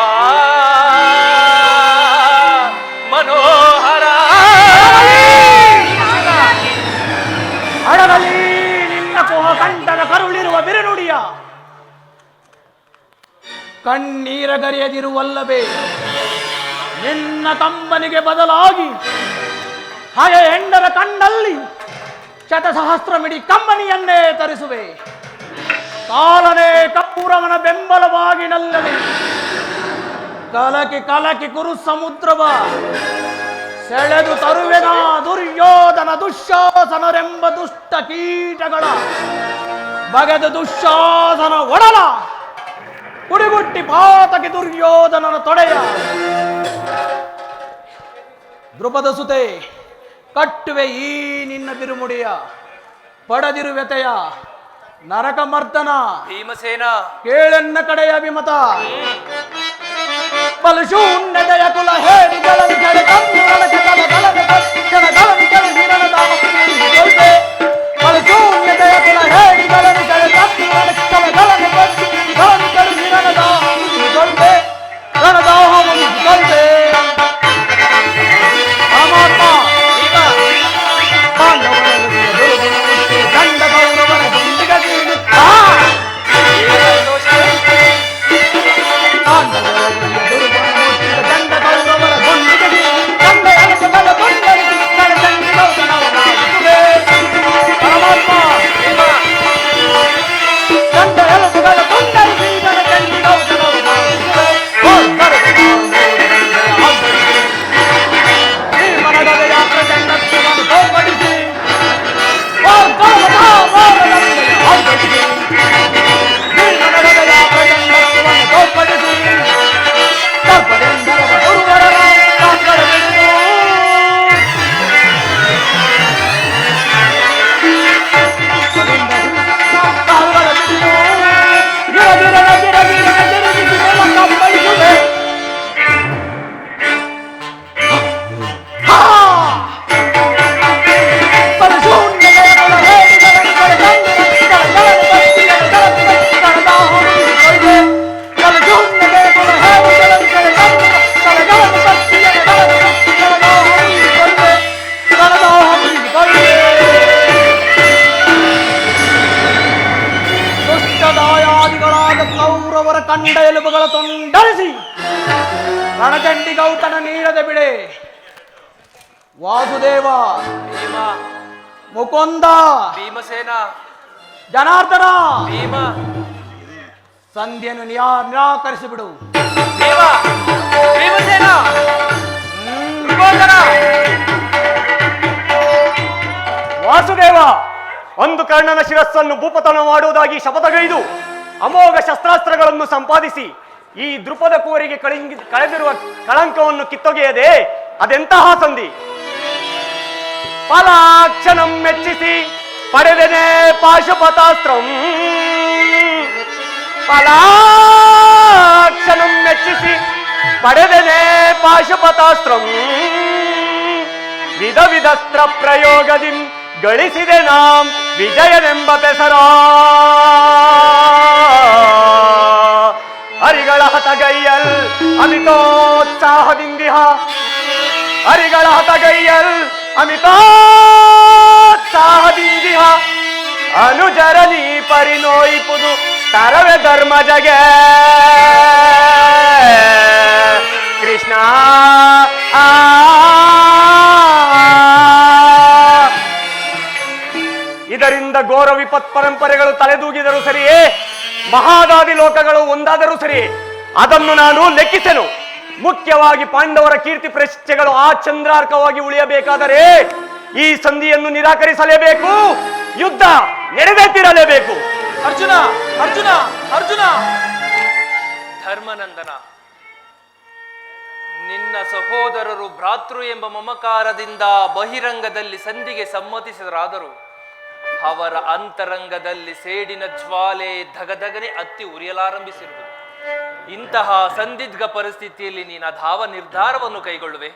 ಮನೋಹರ ಹಣದಲ್ಲಿ ನಿನ್ನ ಕಂಠದ ಕರುಳಿರುವ ಬಿರುನುಡಿಯ ಕಣ್ಣೀರಗರೆಯದಿರುವಲ್ಲವೇ? ನಿನ್ನ ಕಂಬನಿಗೆ ಬದಲಾಗಿ ಹಾಗೆ ಹೆಂಡರ ಕಣ್ಣಲ್ಲಿ ಶತಸಹಸ್ರ ಮಿಡಿ ಕಂಬನಿಯನ್ನೇ ತರಿಸುವೆ. ಕಾಲನೇ ಕಪ್ಪುರವನ ಬೆಂಬಲವಾಗಿ ನಲ್ಲದೆ ಕಲಕಿ ಕಲಕಿ ಕುರು ಸಮುದ್ರವ ಸೆಳೆದು ತರುವೆನ ದುರ್ಯೋಧನ ದುಶ್ಯಾಸನರೆಂಬ ದುಷ್ಟ ಕೀಟಗಳ ಬಗೆದು ದುಶ್ಯಾಸನ ಒಡಲ ಕುಡಿಗುಟ್ಟಿ ಪಾತಕಿ ದುರ್ಯೋಧನನ ತೊಡೆಯ. ದ್ರುಪದ ಸುತೆ, ಕಟ್ಟುವೆ ಈ ನಿನ್ನ ಬಿರುಮುಡಿಯ, ಪಡದಿರುವೆತೆಯ ನರಕ ಮರ್ದನ. ಭೀಮಸೇನ ಕೇಳೆನ್ನ ಕಡೆಯ ಅಭಿಮತ. ಬಲಶೂನ್ಯತೆಯ ಕುಲ ಹೇಡಿಗಳನ್ನು ಕೆಳೆ ತಂದು ನಡಕೆ ತಲಗಳನ್ನು ಕೆಳಗಳನ್ನು ಕೆಳ ವೀರನದ ಕೊಲ್ಪೆ. ಬಲಶೂನ್ಯತೆಯ ಕುಲ ಹೇಡಿಗಳನ್ನು ಕೆಳೆ ತಂದು ನಡಕೆ ತಲಗಳನ್ನು ಕೆಳ ವೀರನದ ಕೊಲ್ಪೆ. ರಣದಾಹ ಕೊಲ್ಪೆ. ಪರಮಾತ್ಮ ಪಾಂಡವರ ದಂಡ ಗೌರವರ ಗುಂಡಿಗೆ ಕಂಡ ಎಲುಬುಗಳ ತೊಂಡರಿಸಿ ರಣಚಂಡಿ ಗೌತಣ ನೀಡದೆ ಬಿಡೆ. ವಾಸುದೇವ, ಭೀಮ, ಮುಕುಂದ, ಭೀಮಸೇನ, ಜನಾರ್ದನ, ಭೀಮ, ಸಂಧಿಯನ್ನು ನಿರಾಕರಿಸಿ ಬಿಡು. ಭೀಮ, ಭೀಮಸೇನ, ತ್ರಿಬೋಧನ. ವಾಸುದೇವ, ಒಂದು ಕರ್ಣನ ಶಿರಸ್ಸನ್ನು ಭೂಪತನ ಮಾಡುವುದಾಗಿ ಶಪಥಗೈದು ಅಮೋಘ ಶಸ್ತ್ರಾಸ್ತ್ರಗಳನ್ನು ಸಂಪಾದಿಸಿ ಈ ದೃಪದ ಕೋರಿಗೆ ಕಳೆದಿರುವ ಕಳಂಕವನ್ನು ಕಿತ್ತೊಗೆಯದೆ ಅದೆಂತಹ ಸಂಧಿ? ಫಲಾಕ್ಷಣಂ ಮೆಚ್ಚಿಸಿ ಪಡೆದನೆ ಪಾಶುಪತಾಸ್ತ್ರಂ. ಫಲಾಕ್ಷಣಂ ಮೆಚ್ಚಿಸಿ ಪಡೆದನೆ ಪಾಶುಪತಾಸ್ತ್ರಂ. ವಿಧ ವಿಧಸ್ತ್ರ ಪ್ರಯೋಗದಿಂ ಗಳಿಸಿದೆ ನಾಂ ವಿಜಯನೆಂಬ ಪೆಸರ. ಹರಿಗಳ ಹತಗೈಯಲ್ ಅಮಿತೋತ್ಸಾಹದಿಂದಿಹ. ಹರಿಗಳ ಹತಗೈಯಲ್ ಅಮಿತೋತ್ಸಾಹದಿಂದಿಹ. ಅನುಜರನಿ ಪರಿನೋಯಿಪುದು ತರವೆ ಧರ್ಮ ಜಗೆ. ಕೃಷ್ಣ ಇದರಿಂದ ಘೋರ ವಿಪತ್ ಪರಂಪರೆಗಳು ತಲೆದೂಗಿದರೂ ಸರಿಯೇ, ಮಹಾದಾದಿ ಲೋಕಗಳು ಒಂದಾದರೂ ಸರಿ, ಅದನ್ನು ನಾನು ಲೆಕ್ಕಿಸೆನು. ಮುಖ್ಯವಾಗಿ ಪಾಂಡವರ ಕೀರ್ತಿ ಪ್ರತಿಷ್ಠೆಗಳು ಆ ಚಂದ್ರಾರ್ಕವಾಗಿ ಉಳಿಯಬೇಕಾದರೆ ಈ ಸಂಧಿಯನ್ನು ನಿರಾಕರಿಸಲೇಬೇಕು. ಯುದ್ಧ ನಡೆದೇ ತೀರಲೇಬೇಕು. ಅರ್ಜುನ, ಅರ್ಜುನ, ಅರ್ಜುನ. ಧರ್ಮನಂದನ, ನಿನ್ನ ಸಹೋದರರು ಭ್ರಾತೃ ಎಂಬ ಮಮಕಾರದಿಂದ ಬಹಿರಂಗದಲ್ಲಿ ಸಂಧಿಗೆ ಸಮ್ಮತಿಸಿದರಾದರೂ ಅವರ ಅಂತರಂಗದಲ್ಲಿ ಸೇಡಿನ ಜ್ವಾಲೆ ಧಗಧಗನೆ ಅತ್ತಿ ಉರಿಯಲಾರಂಭಿಸಿರುವುದು. ಇಂತಹ ಸಂದಿಗ್ಧ ಪರಿಸ್ಥಿತಿಯಲ್ಲಿ ನೀನು ಧಾವ ನಿರ್ಧಾರವನ್ನು ಕೈಗೊಳ್ಳುವೆ?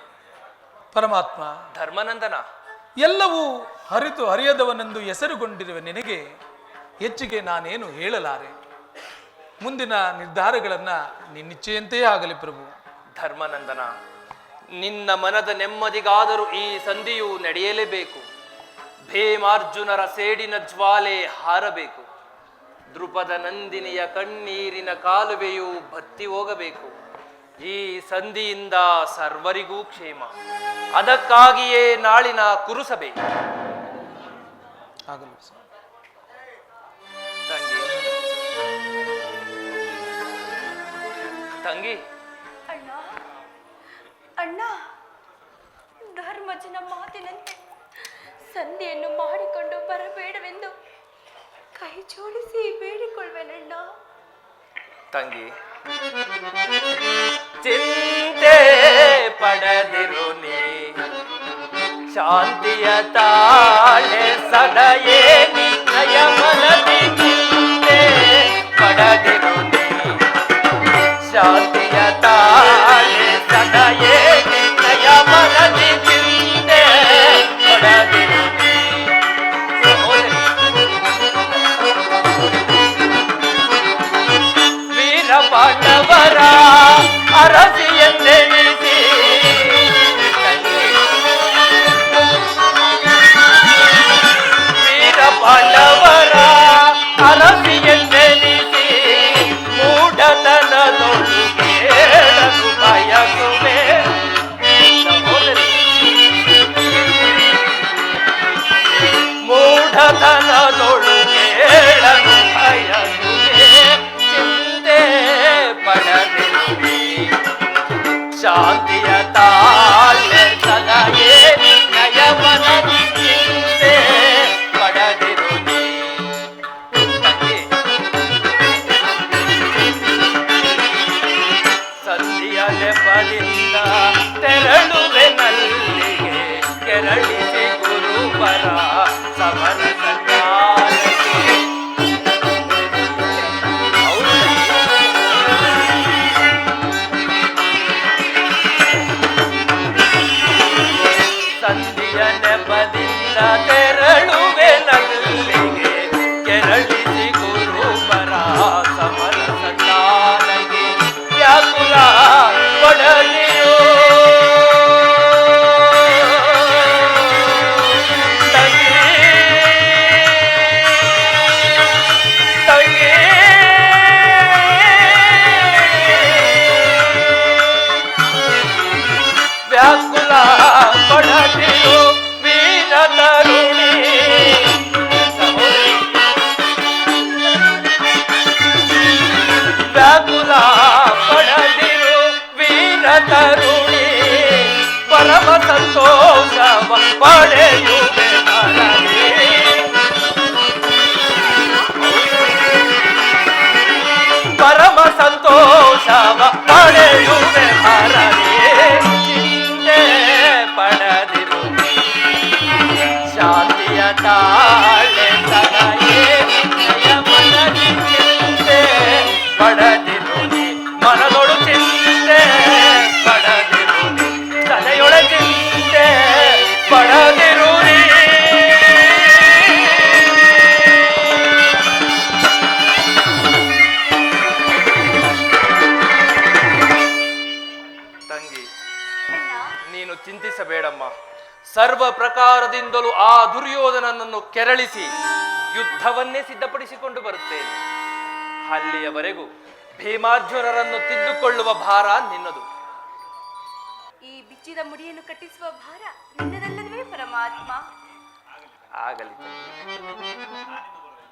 ಪರಮಾತ್ಮ, ಧರ್ಮನಂದನ, ಎಲ್ಲವೂ ಹರಿತು ಹರಿಯದವನೆಂದು ಹೆಸರುಗೊಂಡಿರುವ ನಿನಗೆ ಹೆಚ್ಚಿಗೆ ನಾನೇನು ಹೇಳಲಾರೆ. ಮುಂದಿನ ನಿರ್ಧಾರಗಳನ್ನ ನಿನ್ನಿಚ್ಛೆಯಂತೆಯೇ ಆಗಲಿ ಪ್ರಭು. ಧರ್ಮನಂದನ, ನಿನ್ನ ಮನದ ನೆಮ್ಮದಿಗಾದರೂ ಈ ಸಂಧಿಯು ನಡೆಯಲೇಬೇಕು. ಭೀಮಾರ್ಜುನರ ಸೇಡಿನ ಜ್ವಾಲೆ ಹಾರಬೇಕು. ದೃಪದ ನಂದಿನಿಯ ಕಣ್ಣೀರಿನ ಕಾಲುವೆಯು ಬತ್ತಿ ಹೋಗಬೇಕು. ಈ ಸಂಧಿಯಿಂದ ಸರ್ವರಿಗೂ ಕ್ಷೇಮ. ಅದಕ್ಕಾಗಿಯೇ ನಾಳಿನ ಕುರುಸಭೆ. ತಂಗಿ, ತಂಗಿ, ಅಣ್ಣ, ಅಣ್ಣ, ಧರ್ಮಜನ ಮಾತಿನಂತೆ ಸಂಧಿಯನ್ನು ಮಾಡಿಕೊಂಡು ಬರಬೇಡವೆಂದು ಕೈ ಜೋಡಿಸಿ ಬೇಡಿಕೊಳ್ಳುವೆನಣ್ಣ. ತಂಗಿ, ಚಿಂತೆ ಪಡೆದಿರು ನೀ, ಶಾಂತಿಯ ತಾಳೆ ಸದಯೇ ನಿನ್ನಯ ಮನದಿ, ಚಿಂತೆ ಪಡೆದಿರು ನೀ, ಶಾಂತಿಯ ತಾಳೆ ಸದಯೇ ನಿನ್ನಯ ಮನದಿ, ಚಿಂತೆ ಪಡೆದಿರು ನೀ. ವೀರ ಪಾಂಡವರ ಅರಸಿಯನ್ನೆನಿಸಿ, ವೀರ ಪಾಂಡವರ ಅರಸಿಯನ್ನೆನಿಸಿ, ಮೂಢತನದೊಳು ಕೇಳಲು ಬಯಸುವೆ. ಮೂಢತನದೊಳು ಕೇಳಲು ಬಯಸುವೆ, ಚಿಂತೆ ಪಡದಿರುವೆ, ಶಾಂತಿಯ ತಾಳೆ ಸದಯೇ ನಿನ್ನಯ ಮನದಿ, ಚಿಂತೆ ಪಡದಿರುವೆ. ಸಂಧಿಯ ನೆಪದಿಂದ ತೆರಳುವೆ ನಲ್ಲಿಗೆ, ಕೆರಳಿಸಿ ಗುರುವರ ಸಮರ ಸಂಚಾರಕ್ಕೆ. ಸಂಧಿಯ ನೆಪದಿಂದ ತೆರಳುವೆ ನಲ್ಲಿಗೆ, ಕೆರಳಿಸಿ ಗುರುವರ ಸಮರ ಸಂಚಾರಕ್ಕೆ. ವ್ಯಾಕುಲ ಪಡಲಿಯೋ ವ್ಯಾಕುಲ ಪಡದಿರು ವೀರ ತರುಣಿ, ವ್ಯಾಕುಲ ಪಡದಿರು ವೀರ ತರುಣಿ, ಪರಮ ಸಂತೋಷವ ಪಡೆಯುವೆ ಮರಳಿ. ಪರಮ ಸಂತೋಷವ ಪಡೆಯುವೆ ಮರಳಿ, ಚಿಂತೆ ಪಡದಿರು ಶಾಂತಿಯ ತಾಳೆ ಸದಯೇ ನಿನ್ನಯ ಮನದಿ, ಚಿಂತೆ ಪಡದಿರು ಮನದೊಳು, ಚಿಂತೆ ಪಡದಿರು ತಲೆಯೊಳ, ಚಿಂತೆ ಪಡದಿರು. ತಂಗಿ, ನೀನು ಚಿಂತಿಸಬೇಡಮ್ಮ. ಸರ್ವ ಪ್ರಕಾರದಿಂದಲೂ ಆ ದುರ್ಯೋಧನನನ್ನು ಕೆರಳಿಸಿ ಯುದ್ಧವನ್ನೇ ಸಿದ್ಧಪಡಿಸಿಕೊಂಡು ಬರುತ್ತೇನೆ. ಅಲ್ಲಿಯವರೆಗೂ ಭೀಮಾರ್ಜುನರನ್ನು ತಿದ್ದುಕೊಳ್ಳುವ ಭಾರ ನಿನ್ನದು. ಈ ಬಿಚ್ಚಿದ ಮುಡಿಯನ್ನು ಕಟ್ಟಿಸುವ ಭಾರ ನಿನ್ನದಲ್ಲವೇ ಪರಮಾತ್ಮ? ಆಗಲಿ ತಂಗಿ.